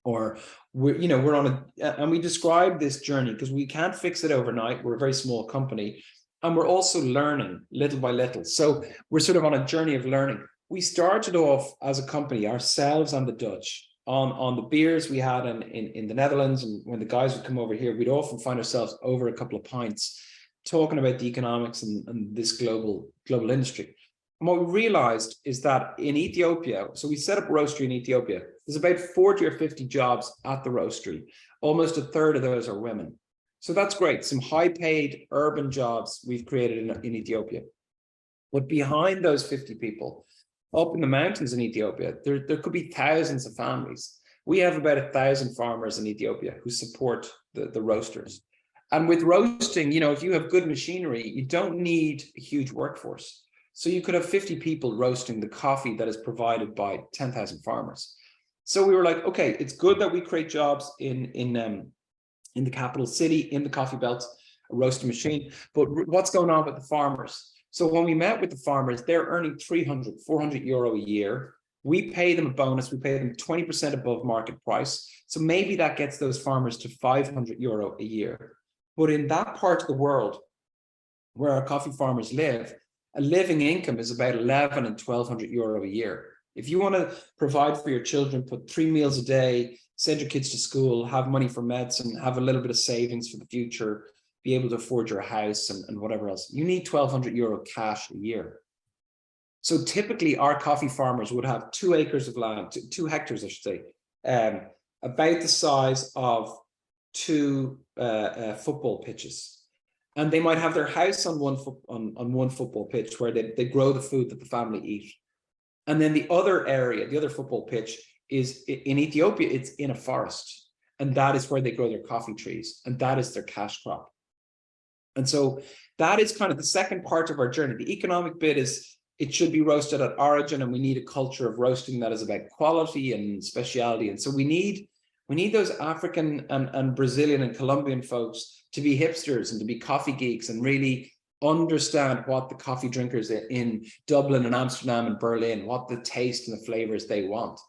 Or we're on and we describe this journey because we can't fix it overnight. We're a very small company, and we're also learning little by little. So we're sort of on a journey of learning. We started off as a company, ourselves and the Dutch, on the beers we had in the Netherlands. And when the guys would come over here, we'd often find ourselves over a couple of pints talking about the economics and this global industry. And what we realized is that in Ethiopia, so we set up a roastery in Ethiopia, there's about 40 or 50 jobs at the roastery. Almost a third of those are women. So that's great. Some high paid urban jobs we've created in Ethiopia. But behind those 50 people, up in the mountains in Ethiopia, there could be thousands of families. We have about 1,000 farmers in Ethiopia who support the roasters. And with roasting, if you have good machinery, you don't need a huge workforce. So you could have 50 people roasting the coffee that is provided by 10,000 farmers. So we were like, okay, it's good that we create jobs in the capital city, in the coffee belts, a roasting machine, but what's going on with the farmers? So when we met with the farmers, they're earning 300, 400 euro a year. We pay them a bonus. We pay them 20% above market price. So maybe that gets those farmers to 500 euro a year. But in that part of the world where our coffee farmers live, a living income is about 11 and 1,200 euro a year. If you want to provide for your children, put 3 meals a day, send your kids to school, have money for medicine, have a little bit of savings for the future, be able to afford your house and whatever else, you need 1,200 euro cash a year. So typically our coffee farmers would have 2 acres of land, 2 hectares, I should say, about the size of 2 football pitches. And they might have their house on one football pitch where they grow the food that the family eat. And then the other area, the other football pitch, is in Ethiopia, it's in a forest. And that is where they grow their coffee trees. And that is their cash crop. And so that is kind of the second part of our journey. The economic bit is it should be roasted at origin, and we need a culture of roasting that is about quality and speciality. And so we need those African and Brazilian and Colombian folks to be hipsters and to be coffee geeks and really understand what the coffee drinkers in Dublin and Amsterdam and Berlin, what the taste and the flavors they want.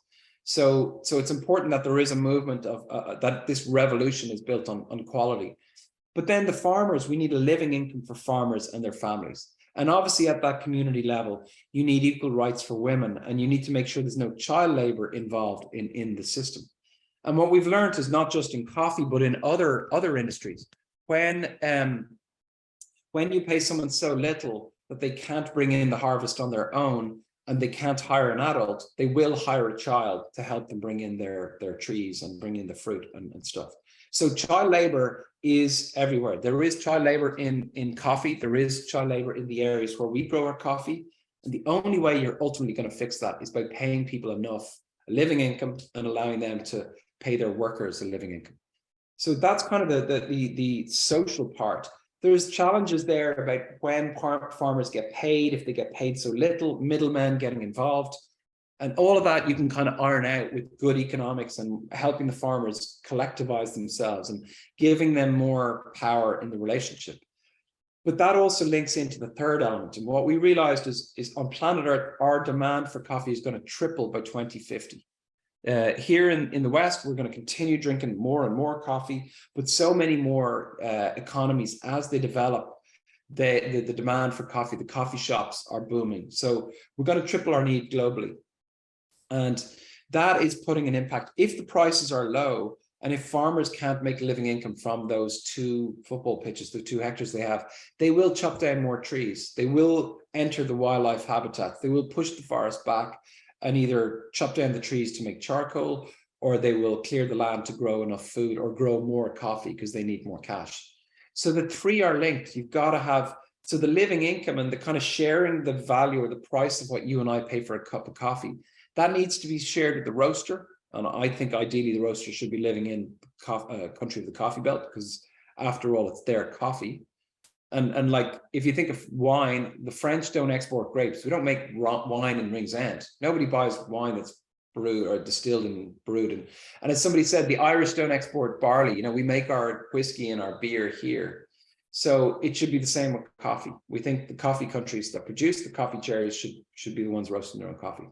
So it's important that there is a movement of that this revolution is built on quality. But then the farmers, we need a living income for farmers and their families. And obviously at that community level, you need equal rights for women, and you need to make sure there's no child labor involved in the system. And what we've learned is not just in coffee, but in other industries, when you pay someone so little that they can't bring in the harvest on their own and they can't hire an adult, they will hire a child to help them bring in their trees and bring in the fruit and stuff. So child labor is everywhere. There is child labor in coffee. There is child labor in the areas where we grow our coffee. And the only way you're ultimately going to fix that is by paying people enough a living income and allowing them to pay their workers a living income. So that's kind of the social part. There's challenges there about when farmers get paid, if they get paid so little, middlemen getting involved. And all of that you can kind of iron out with good economics and helping the farmers collectivize themselves and giving them more power in the relationship. But that also links into the third element. And what we realized is on planet Earth, our demand for coffee is going to triple by 2050. Here in the West, we're going to continue drinking more and more coffee, but so many more economies as they develop, the demand for coffee, the coffee shops are booming. So we're going to triple our need globally. And that is putting an impact. If the prices are low And if farmers can't make a living income from those 2 football pitches, the 2 hectares they have, they will chop down more trees. They will enter the wildlife habitats. They will push the forest back and either chop down the trees to make charcoal, or they will clear the land to grow enough food or grow more coffee because they need more cash. So the 3 are linked. You've got to have, so the living income and the kind of sharing the value or the price of what you and I pay for a cup of coffee, that needs to be shared with the roaster. And I think ideally the roaster should be living in country of the coffee belt, because after all, it's their coffee. And like, if you think of wine, the French don't export grapes. We don't make wine in Ringsend. Nobody buys wine that's brewed or distilled and brewed. And as somebody said, the Irish don't export barley. You know, we make our whiskey and our beer here. So it should be the same with coffee. We think the coffee countries that produce the coffee cherries should be the ones roasting their own coffee.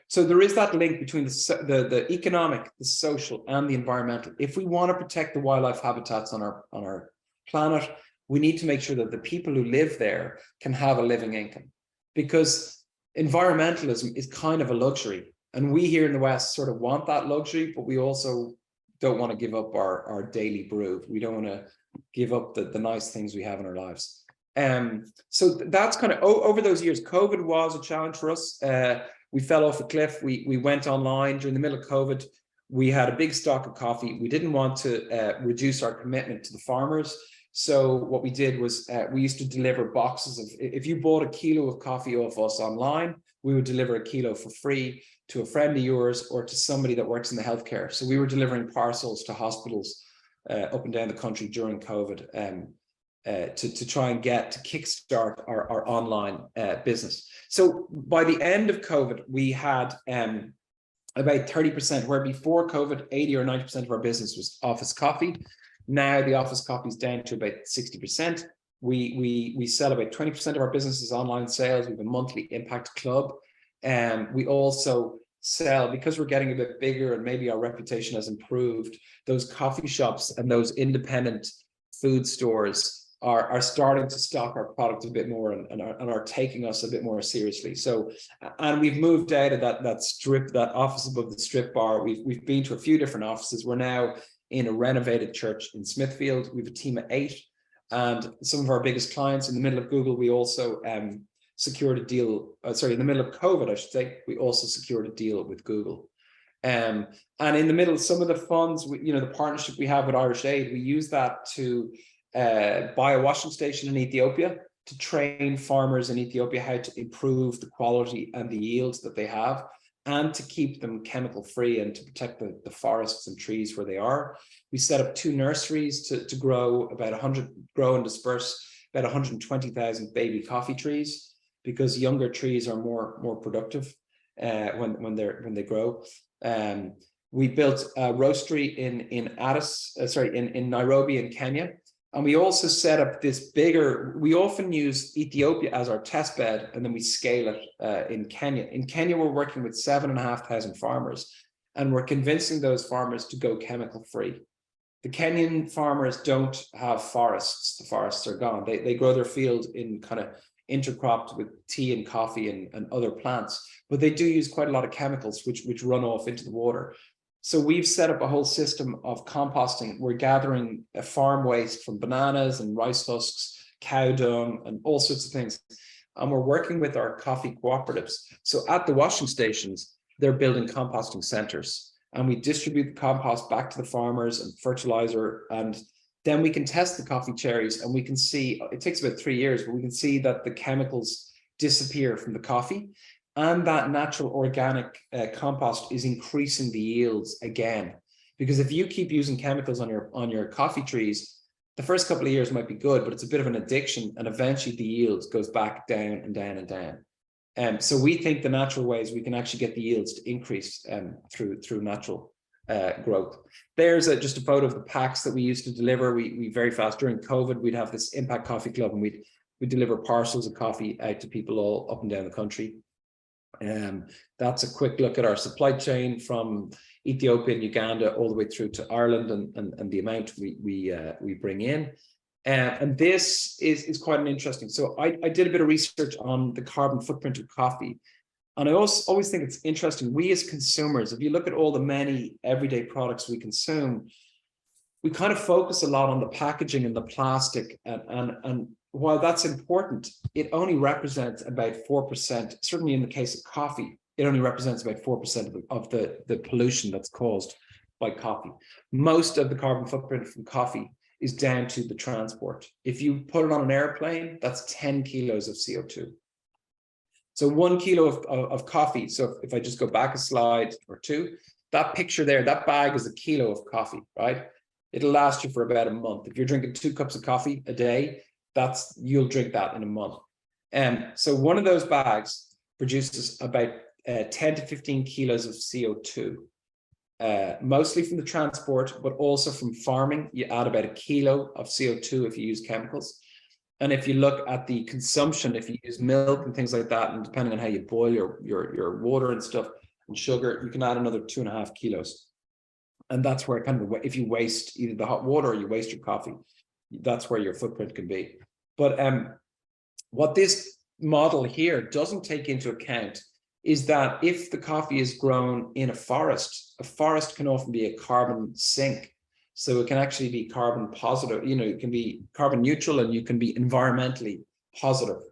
So there is that link between the economic, the social, and the environmental. If we want to protect the wildlife habitats on our planet, we need to make sure that the people who live there can have a living income, because environmentalism is kind of a luxury. And we here in the West sort of want that luxury, but we also don't want to give up our daily brew. We don't want to give up the nice things we have in our lives. So that's kind of over those years. COVID was a challenge for us. We fell off a cliff. We went online during the middle of COVID. We had a big stock of coffee. We didn't want to reduce our commitment to the farmers. So what we did was we used to deliver boxes of, if you bought a kilo of coffee off us online, we would deliver a kilo for free to a friend of yours or to somebody that works in the healthcare. So we were delivering parcels to hospitals up and down the country during COVID to try and to kickstart our online business. So by the end of COVID, we had about 30%, where before COVID, 80 or 90% of our business was office coffee. Now the office coffee is down to about 60%. We sell about 20% of our business is online sales. We have a monthly impact club. We also sell, because we're getting a bit bigger and maybe our reputation has improved, those coffee shops and those independent food stores are starting to stock our product a bit more and are taking us a bit more seriously. So, and we've moved out of that office above the strip bar. We've been to a few different offices. We're now in a renovated church in Smithfield. We have a team of 8, and some of our biggest clients in the middle of Google, we also secured a deal, in the middle of COVID, I should say, we also secured a deal with Google. And in the middle, some of the funds, the partnership we have with Irish Aid, we use that to buy a washing station in Ethiopia to train farmers in Ethiopia how to improve the quality and the yields that they have, and to keep them chemical free and to protect the forests and trees where they are. We set up 2 nurseries to grow and disperse about 120,000 baby coffee trees, because younger trees are more productive when they grow. We built a roastery in Nairobi in Kenya. And we also set up this bigger, we often use Ethiopia as our test bed, and then we scale it in Kenya. In Kenya, we're working with 7,500 farmers, and we're convincing those farmers to go chemical free. The Kenyan farmers don't have forests. The forests are gone. They grow their field in kind of intercropped with tea and coffee and other plants, but they do use quite a lot of chemicals which run off into the water. So we've set up a whole system of composting. We're gathering farm waste from bananas and rice husks, cow dung, and all sorts of things. And we're working with our coffee cooperatives. So at the washing stations, they're building composting centers. And we distribute the compost back to the farmers and fertilizer. And then we can test the coffee cherries, and we can see, it takes about 3 years, but we can see that the chemicals disappear from the coffee. And that natural organic compost is increasing the yields again. Because if you keep using chemicals on your coffee trees, the first couple of years might be good, but it's a bit of an addiction, and eventually the yields goes back down and down and down. So we think the natural ways we can actually get the yields to increase through natural growth. There's just a photo of the packs that we used to deliver. We very fast during COVID, we'd have this Impact Coffee Club, and we'd deliver parcels of coffee out to people all up and down the country. That's a quick look at our supply chain from Ethiopia and Uganda all the way through to Ireland, and the amount we bring in. And this is quite an interesting. So I did a bit of research on the carbon footprint of coffee. And I also always think it's interesting. We as consumers, if you look at all the many everyday products we consume, we kind of focus a lot on the packaging and the plastic, and while that's important, it only represents about 4%. Certainly in the case of coffee, it only represents about 4% of the pollution that's caused by coffee. Most of the carbon footprint from coffee is down to the transport. If you put it on an airplane, that's 10 kilos of CO2. So 1 kilo of coffee. So if I just go back a slide or two, that picture there, that bag is a kilo of coffee, right? It'll last you for about a month. If you're drinking 2 cups of coffee a day, you'll drink that in a month. So one of those bags produces about 10 to 15 kilos of CO2, mostly from the transport, but also from farming. You add about a kilo of CO2 if you use chemicals. And if you look at the consumption, if you use milk and things like that, and depending on how you boil your water and stuff and sugar, you can add another 2.5 kilos. And that's where kind of, if you waste either the hot water or you waste your coffee, that's where your footprint can be. But what this model here doesn't take into account is that if the coffee is grown in a forest can often be a carbon sink. So it can actually be carbon positive, it can be carbon neutral, and you can be environmentally positive.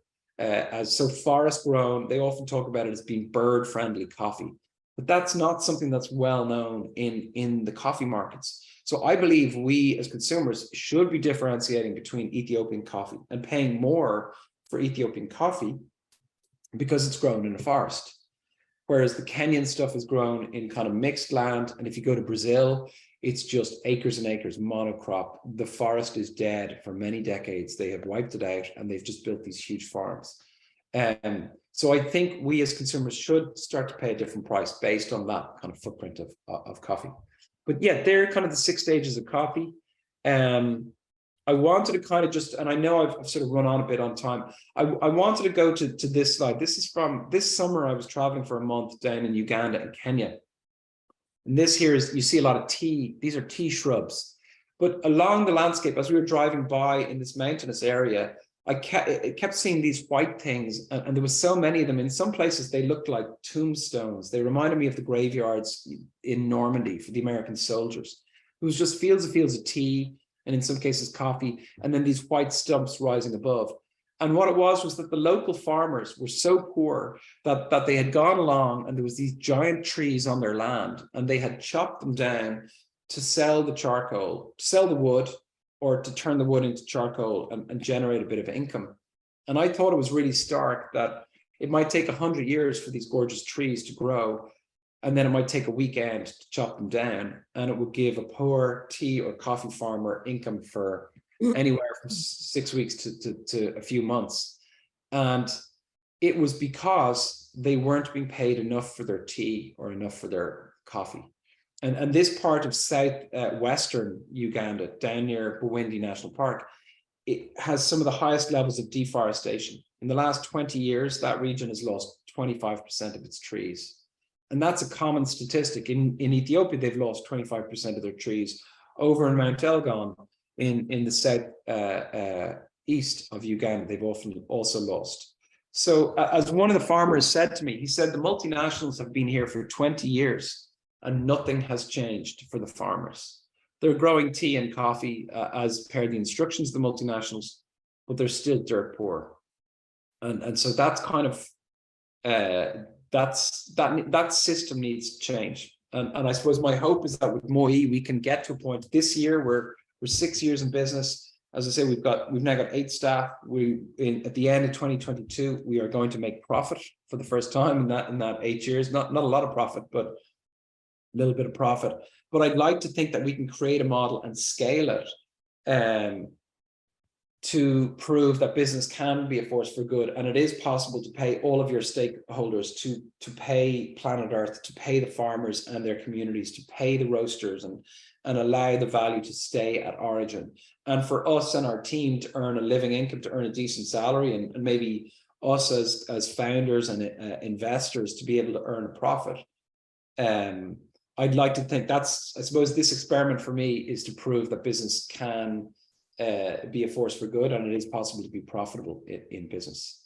So forest grown, they often talk about it as being bird friendly coffee, but that's not something that's well known in the coffee markets. So I believe we as consumers should be differentiating between Ethiopian coffee and paying more for Ethiopian coffee because it's grown in a forest. Whereas the Kenyan stuff is grown in kind of mixed land. And if you go to Brazil, it's just acres and acres, monocrop. The forest is dead for many decades. They have wiped it out and they've just built these huge farms. So I think we as consumers should start to pay a different price based on that kind of footprint of coffee. But yeah, they're kind of the 6 stages of coffee. I wanted to kind of just, and I know I've sort of run on a bit on time. I wanted to go to this slide. This is from this summer. I was traveling for a month down in Uganda and Kenya. And this here is, you see a lot of tea. These are tea shrubs. But along the landscape, as we were driving by in this mountainous area, I kept seeing these white things, and there was so many of them. In some places, they looked like tombstones. They reminded me of the graveyards in Normandy for the American soldiers. It was just fields of tea, and in some cases coffee, and then these white stumps rising above. And what it was that the local farmers were so poor that they had gone along, and there was these giant trees on their land, and they had chopped them down to sell the charcoal, to sell the wood, or to turn the wood into charcoal and generate a bit of income. And I thought it was really stark that it might take 100 years for these gorgeous trees to grow, and then it might take a weekend to chop them down, and it would give a poor tea or coffee farmer income for anywhere from 6 weeks to a few months. And it was because they weren't being paid enough for their tea or enough for their coffee. And this part of southwestern Uganda, down near Bwindi National Park, it has some of the highest levels of deforestation. In the last 20 years, that region has lost 25% of its trees. And that's a common statistic. In Ethiopia, they've lost 25% of their trees. Over in Mount Elgon, in the south east of Uganda, they've often also lost. So as one of the farmers said to me, he said the multinationals have been here for 20 years and nothing has changed for the farmers. They're growing tea and coffee as per the instructions of the multinationals, but they're still dirt poor. And so that's kind of, that system needs to change. And I suppose my hope is that with Moi, we can get to a point. This year, we're 6 years in business. As I say, we've now got 8 staff. At the end of 2022, we are going to make profit for the first time in that 8 years. Not a lot of profit, but a little bit of profit. But I'd like to think that we can create a model and scale it to prove that business can be a force for good, and it is possible to pay all of your stakeholders, to pay Planet Earth, to pay the farmers and their communities, to pay the roasters, and allow the value to stay at origin, and for us and our team to earn a living income, to earn a decent salary, and maybe us as founders and investors to be able to earn a profit. I'd like to think I suppose this experiment for me is to prove that business can be a force for good, and it is possible to be profitable in business.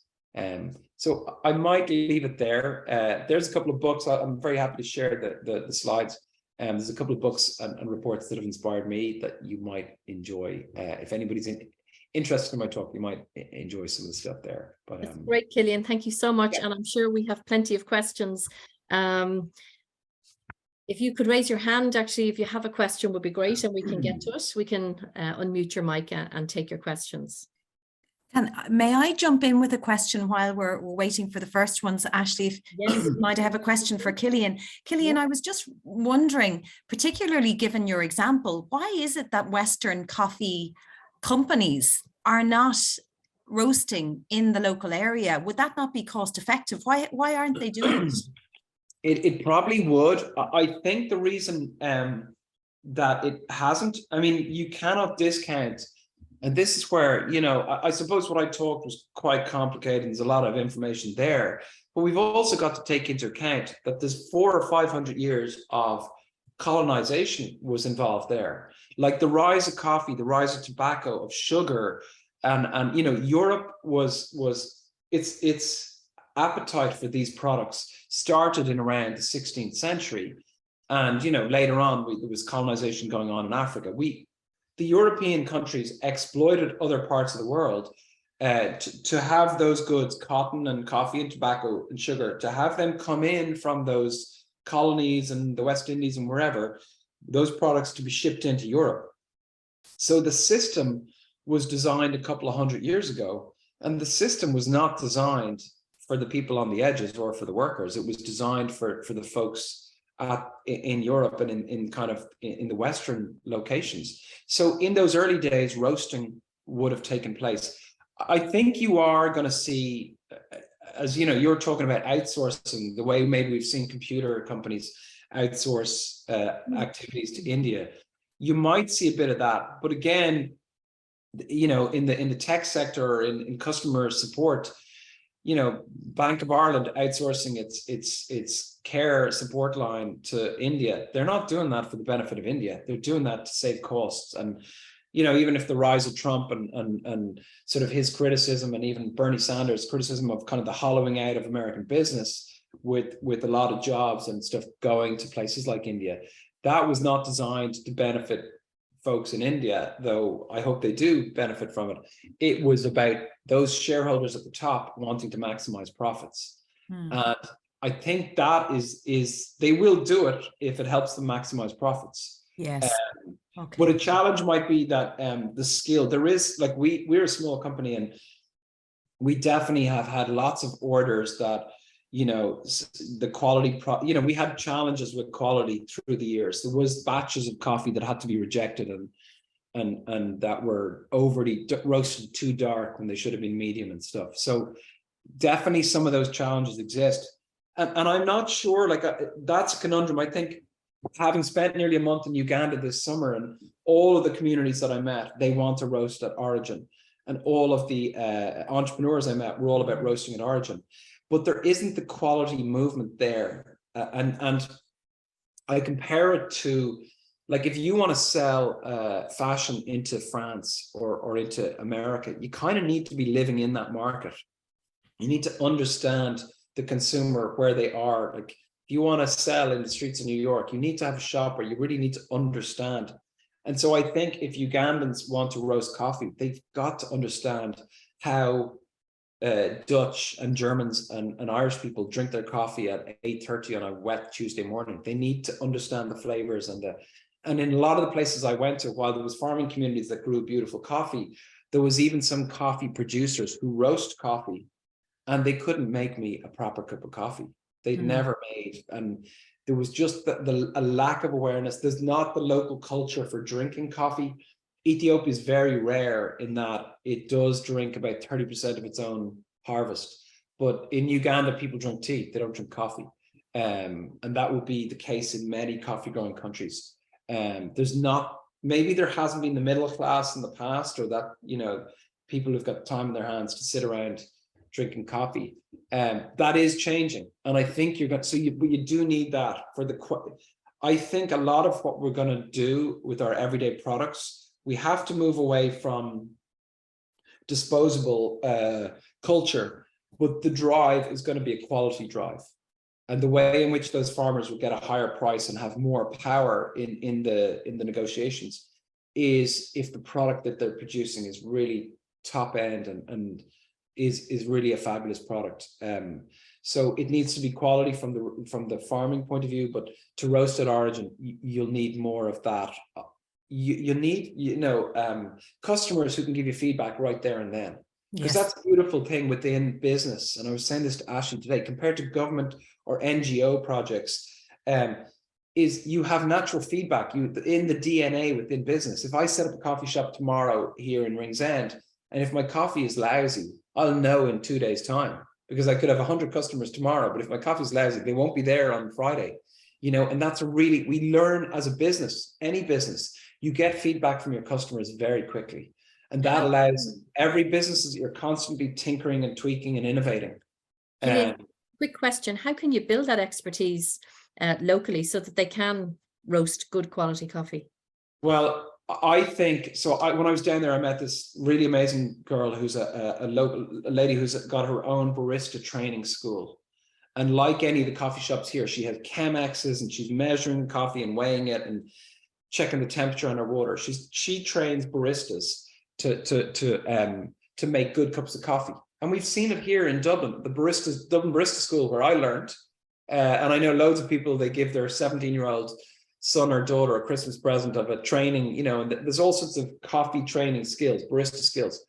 So I might leave it there. There's a couple of books. I'm very happy to share the slides. There's a couple of books and reports that have inspired me that you might enjoy. If anybody's interested in my talk, you might enjoy some of the stuff there. But That's great, Killian. Thank you so much. Yeah. And I'm sure we have plenty of questions. If you could raise your hand, actually, if you have a question, would be great, and we can get to it. We can unmute your mic and take your questions. May I jump in with a question while we're waiting for the first ones? Ashley, if you might have a question for Killian. Killian, I was just wondering, particularly given your example, why is it that Western coffee companies are not roasting in the local area? Would that not be cost effective? Why aren't they doing it? It probably would. I think the reason that it hasn't, I mean, you cannot discount, and this is where, you know, I suppose what I talked was quite complicated. There's a lot of information there, but we've also got to take into account that there's 400 or 500 years of colonization was involved there. Like the rise of coffee, the rise of tobacco, of sugar, and you know, Europe was its appetite for these products started in around the 16th century. And, you know, later on, there was colonization going on in Africa. The European countries exploited other parts of the world to have those goods, cotton and coffee and tobacco and sugar, to have them come in from those colonies and the West Indies and wherever, those products to be shipped into Europe. So the system was designed a couple of hundred years ago, and the system was not designed for the people on the edges or for the workers. It was designed for the folks in Europe and in the Western locations. So in those early days, roasting would have taken place. I think you are going to see, as you know, you're talking about outsourcing, the way maybe we've seen computer companies outsource activities to India. You might see a bit of that, but again, you know, in the tech sector or in customer support, you know, Bank of Ireland outsourcing its care support line to India. They're not doing that for the benefit of India. They're doing that to save costs. And, you know, even if the rise of Trump and sort of his criticism, and even Bernie Sanders' criticism of kind of the hollowing out of American business with a lot of jobs and stuff going to places like India, that was not designed to benefit folks in India, though I hope they do benefit from it. It was about those shareholders at the top wanting to maximize profits. And I think that is they will do it if it helps them maximize profits. Yes. Okay. But a challenge might be that the skill, there is, like, we're a small company, and we definitely have had lots of orders that, you know, the quality, you know, we had challenges with quality through the years. There was batches of coffee that had to be rejected and that were overly roasted too dark when they should have been medium and stuff. So definitely some of those challenges exist. And I'm not sure, like, that's a conundrum. I think, having spent nearly a month in Uganda this summer, and all of the communities that I met, they want to roast at origin. And all of the entrepreneurs I met were all about roasting at origin. But there isn't the quality movement there. And I compare it to, like, if you want to sell fashion into France or into America, you kind of need to be living in that market. You need to understand the consumer, where they are. Like, if you want to sell in the streets of New York, you need to have a shop where you really need to understand. And so I think if Ugandans want to roast coffee, they've got to understand how Dutch and Germans and Irish people drink their coffee at 8:30 on a wet Tuesday morning. They need to understand the flavors and in a lot of the places I went to, while there was farming communities that grew beautiful coffee, there was even some coffee producers who roast coffee, and they couldn't make me a proper cup of coffee. They'd never made, and there was just a lack of awareness. There's not the local culture for drinking coffee. Ethiopia is very rare in that it does drink about 30% of its own harvest. But in Uganda, people drink tea, they don't drink coffee. And that would be the case in many coffee growing countries. There's not, maybe there hasn't been the middle class in the past, or that, you know, people who've got time in their hands to sit around drinking coffee. That is changing. And I think you're going to, so you do need that for I think a lot of what we're going to do with our everyday products, we have to move away from disposable culture, but the drive is going to be a quality drive. And the way in which those farmers will get a higher price and have more power in the negotiations is if the product that they're producing is really top end and is really a fabulous product. So it needs to be quality from the farming point of view, but to roast at origin, you'll need more of that. You need, customers who can give you feedback right there and then. Because that's a beautiful thing within business. And I was saying this to Ashley today, compared to government or NGO projects, is you have natural feedback in the DNA within business. If I set up a coffee shop tomorrow here in Ringsend, and if my coffee is lousy, I'll know in 2 days' time, because I could have 100 customers tomorrow, but if my coffee is lousy, they won't be there on Friday. And that's we learn as a business, any business, you get feedback from your customers very quickly. And that allows every business, you're constantly tinkering and tweaking and innovating. Quick question. How can you build that expertise locally so that they can roast good quality coffee? Well, I think so. When I was down there, I met this really amazing girl who's a lady who's got her own barista training school. And like any of the coffee shops here, she has Chemexes and she's measuring coffee and weighing it and checking the temperature on her water. She trains baristas to make good cups of coffee. And we've seen it here in Dublin, the Dublin Barista School where I learned. And I know loads of people, they give their 17-year-old son or daughter a Christmas present of a training, and there's all sorts of coffee training skills, barista skills.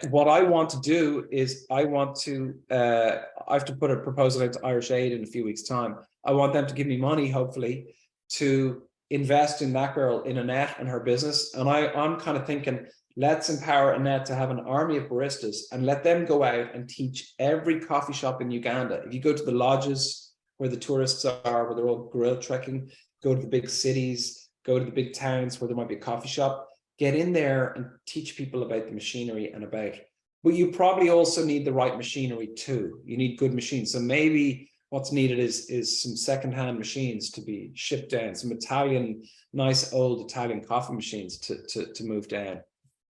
What I want to do is I have to put a proposal out to Irish Aid in a few weeks' time. I want them to give me money, hopefully, to invest in that girl, in Annette and her business. And I'm kind of thinking, let's empower Annette to have an army of baristas and let them go out and teach every coffee shop in Uganda. If you go to the lodges where the tourists are, where they're all grill trekking, go to the big cities, go to the big towns where there might be a coffee shop, get in there and teach people about the machinery and but you probably also need the right machinery too. You need good machines. So maybe what's needed is some secondhand machines to be shipped down, some nice old Italian coffee machines to move down.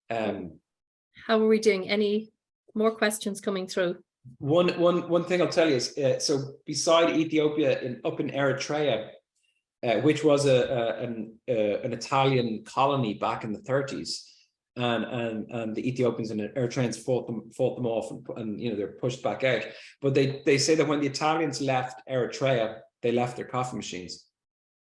How are we doing? Any more questions coming through? One thing I'll tell you is, so beside Ethiopia, up in Eritrea, which was an Italian colony back in the 30s, and the Ethiopians and the Eritreans fought them off, and they're pushed back out. But they say that when the Italians left Eritrea, they left their coffee machines.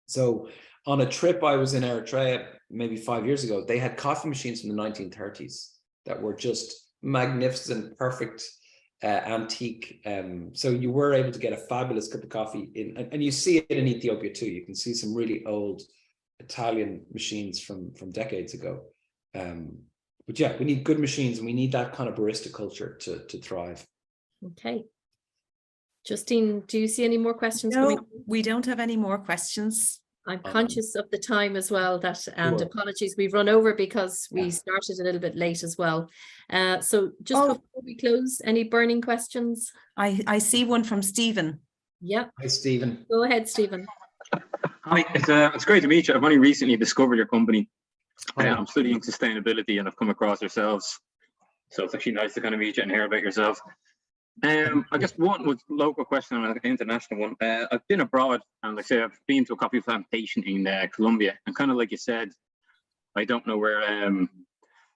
So on a trip I was in Eritrea maybe 5 years ago, they had coffee machines from the 1930s that were just magnificent, perfect, antique. So you were able to get a fabulous cup of coffee and you see it in Ethiopia too. You can see some really old Italian machines from decades ago. But yeah, we need good machines and we need that kind of barista culture to thrive. Okay. Justine, do you see any more questions? No, we don't have any more questions. I'm conscious of the time as well, and apologies, we've run over because we started a little bit late as well. So just before we close, any burning questions? I see one from Stephen. Yeah. Hi, Stephen. Go ahead, Stephen. Hi, it's great to meet you. I've only recently discovered your company. I'm studying sustainability and I've come across yourselves. So it's actually nice to kind of meet you and hear about yourself. I guess one was local question and an international one. I've been abroad and like I say, I've been to a coffee plantation in Colombia, and kind of like you said, I don't know where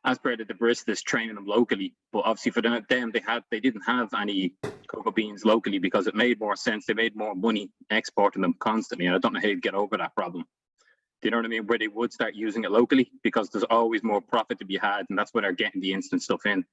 as per the baristas training them locally, but obviously for them they didn't have any cocoa beans locally because it made more sense. They made more money exporting them constantly, and I don't know how you'd get over that problem. Do you know what I mean? Where they would start using it locally because there's always more profit to be had, and that's where they're getting the instant stuff in.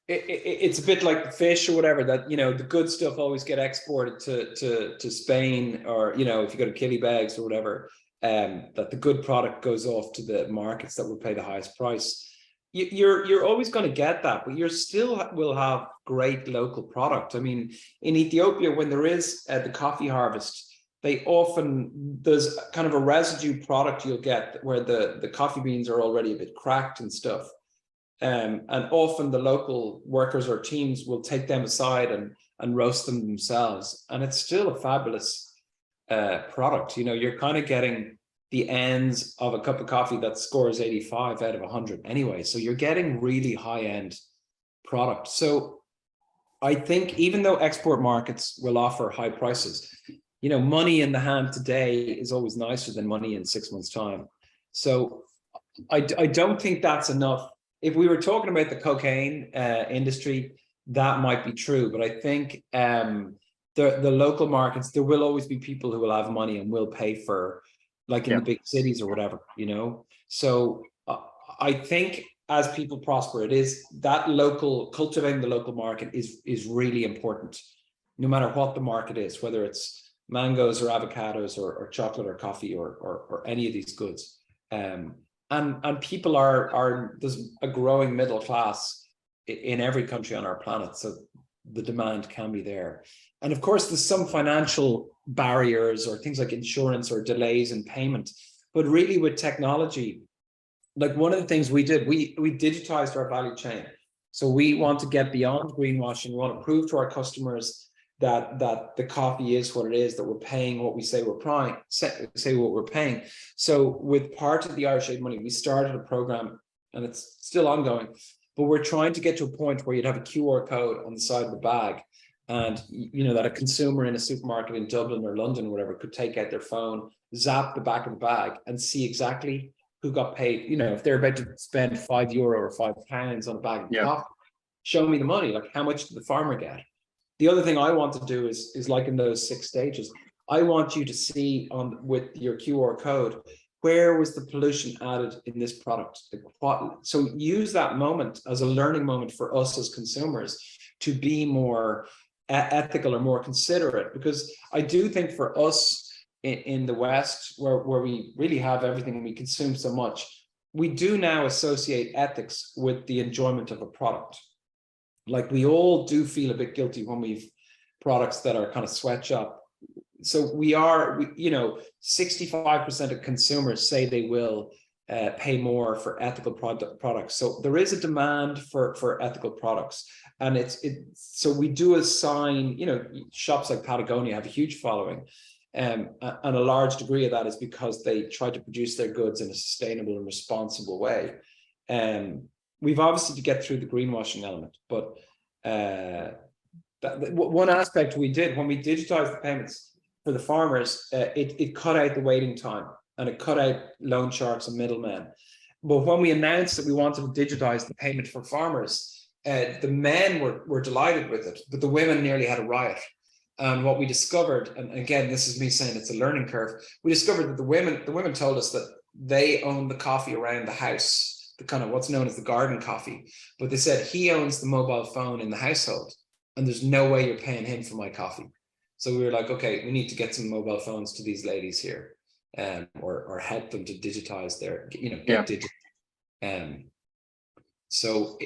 It's a bit like the fish or whatever, that the good stuff always get exported to Spain, or if you go to Killian bags or whatever, that the good product goes off to the markets that will pay the highest price. You're always going to get that, but you still will have great local product. I mean, in Ethiopia, when there is the coffee harvest, there's kind of a residue product you'll get where the coffee beans are already a bit cracked and stuff. And often the local workers or teams will take them aside and roast them themselves. And it's still a fabulous product. You're kind of getting the ends of a cup of coffee that scores 85 out of 100 anyway. So you're getting really high-end product. So I think even though export markets will offer high prices, money in the hand today is always nicer than money in 6 months' time. So I don't think that's enough. If we were talking about the cocaine industry, that might be true. But I think the local markets, there will always be people who will have money and will pay for, like in the big cities or whatever, So I think as people prosper, it is that cultivating the local market is really important, no matter what the market is, whether it's mangoes or avocados or chocolate or coffee or any of these goods. And people there's a growing middle class in every country on our planet, so the demand can be there. And of course, there's some financial barriers or things like insurance or delays in payment. But really, with technology, like one of the things we did, we digitized our value chain. So we want to get beyond greenwashing. We want to prove to our customers that the coffee is what it is, that we're paying what we say we're paying. So with part of the Irish Aid money, we started a program, and it's still ongoing, but we're trying to get to a point where you'd have a QR code on the side of the bag, and that a consumer in a supermarket in Dublin or London or whatever could take out their phone, zap the back of the bag, and see exactly who got paid. If they're about to spend €5 or £5 on a bag of coffee, show me the money. Like, how much did the farmer get? The other thing I want to do is like in those 6 stages, I want you to see with your QR code, where was the pollution added in this product? So use that moment as a learning moment for us as consumers to be more ethical or more considerate, because I do think for us in the West, where we really have everything, we consume so much, we do now associate ethics with the enjoyment of a product. Like, we all do feel a bit guilty when we've products that are kind of sweatshop. So 65% of consumers say they will pay more for ethical products. So there is a demand for ethical products, and so we do assign, shops like Patagonia have a huge following, and a large degree of that is because they try to produce their goods in a sustainable and responsible way. We've obviously to get through the greenwashing element, but one aspect we did when we digitized the payments for the farmers, it cut out the waiting time, and it cut out loan sharks and middlemen. But when we announced that we wanted to digitize the payment for farmers, the men were delighted with it, but the women nearly had a riot. And what we discovered, and again, this is me saying it's a learning curve, we discovered that the women told us that they own the coffee around the house, the kind of what's known as the garden coffee, but they said he owns the mobile phone in the household, and there's no way you're paying him for my coffee. So we were like, okay, we need to get some mobile phones to these ladies here, or help them to digitize their, get digital. So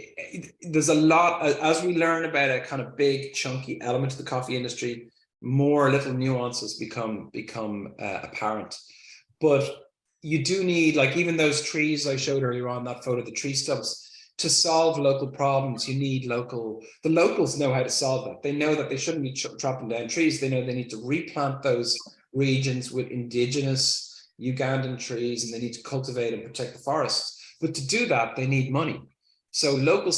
there's a lot, as we learn about a kind of big chunky element of the coffee industry, more little nuances become apparent. But you do need, like, even those trees I showed earlier on, that photo, the tree stumps, to solve local problems, you need the locals know how to solve that. They know that they shouldn't be chopping down trees. They know they need to replant those regions with indigenous Ugandan trees, and they need to cultivate and protect the forests. But to do that, they need money. So local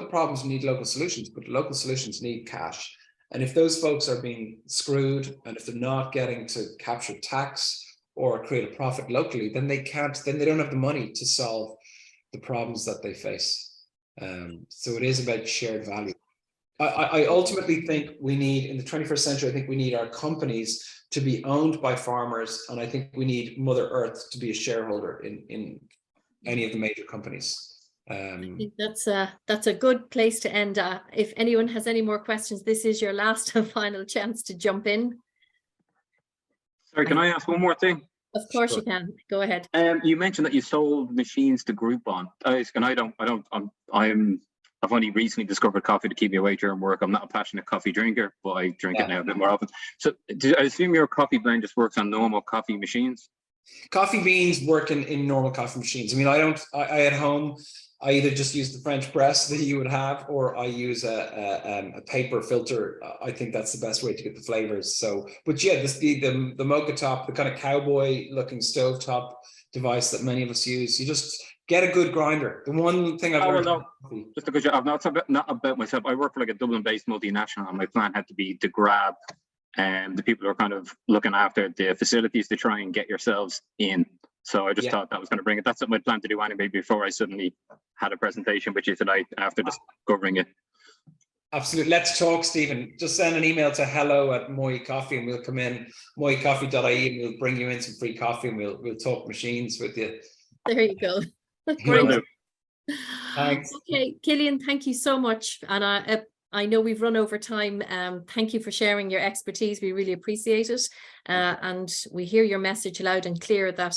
problems need local solutions, but local solutions need cash. And if those folks are being screwed, and if they're not getting to capture tax or create a profit locally, then they don't have the money to solve the problems that they face. So it is about shared value. I ultimately think we need, in the 21st century, I think we need our companies to be owned by farmers, and I think we need Mother Earth to be a shareholder in any of the major companies. I think that's a good place to end. If anyone has any more questions, this is your last and final chance to jump in. Sorry, can I ask one more thing? Of course you can. Go ahead. You mentioned that you sold machines to Groupon. And I've only recently discovered coffee to keep me awake during work. I'm not a passionate coffee drinker, but I drink it now a bit more often. So I assume your coffee blend just works on normal coffee machines? Coffee beans work in normal coffee machines. I mean, I at home, I either just use the French press that you would have, or I use a paper filter. I think that's the best way to get the flavors. So, but yeah, the mocha top, the kind of cowboy looking stovetop device that many of us use, you just get a good grinder. The one thing I've Oh, well, learned. no, just because I've not about myself. I work for like a Dublin-based multinational, and my plan had to be to grab the people who are kind of looking after the facilities to try and get yourselves in. So I just thought that was going to bring it. That's what I planned to do anyway before I suddenly had a presentation with you tonight after discovering it. Absolutely. Let's talk, Stephen. Just send an email to hello@Moy Coffee and we'll come in, moycoffee.ie, and we'll bring you in some free coffee and we'll talk machines with you. There you go. Will do. Thanks. Okay, Killian, thank you so much. And I know we've run over time. Thank you for sharing your expertise. We really appreciate it. And we hear your message loud and clear that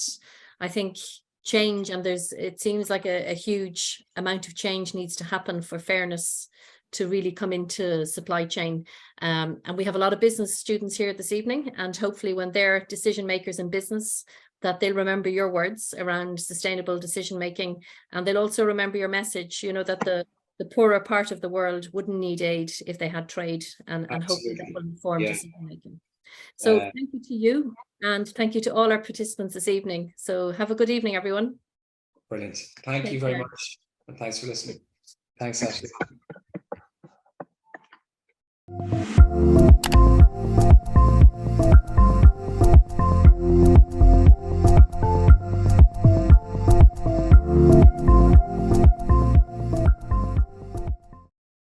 I think change, and it seems like a huge amount of change needs to happen for fairness to really come into supply chain. And we have a lot of business students here this evening, and hopefully when they're decision makers in business, that they'll remember your words around sustainable decision making, and they'll also remember your message, you know, that the poorer part of the world wouldn't need aid if they had trade, and hopefully that will inform decision making. So thank you to you, and thank you to all our participants this evening. So have a good evening, everyone. Brilliant. Thank you very much. And thanks for listening. Thanks, Ashley.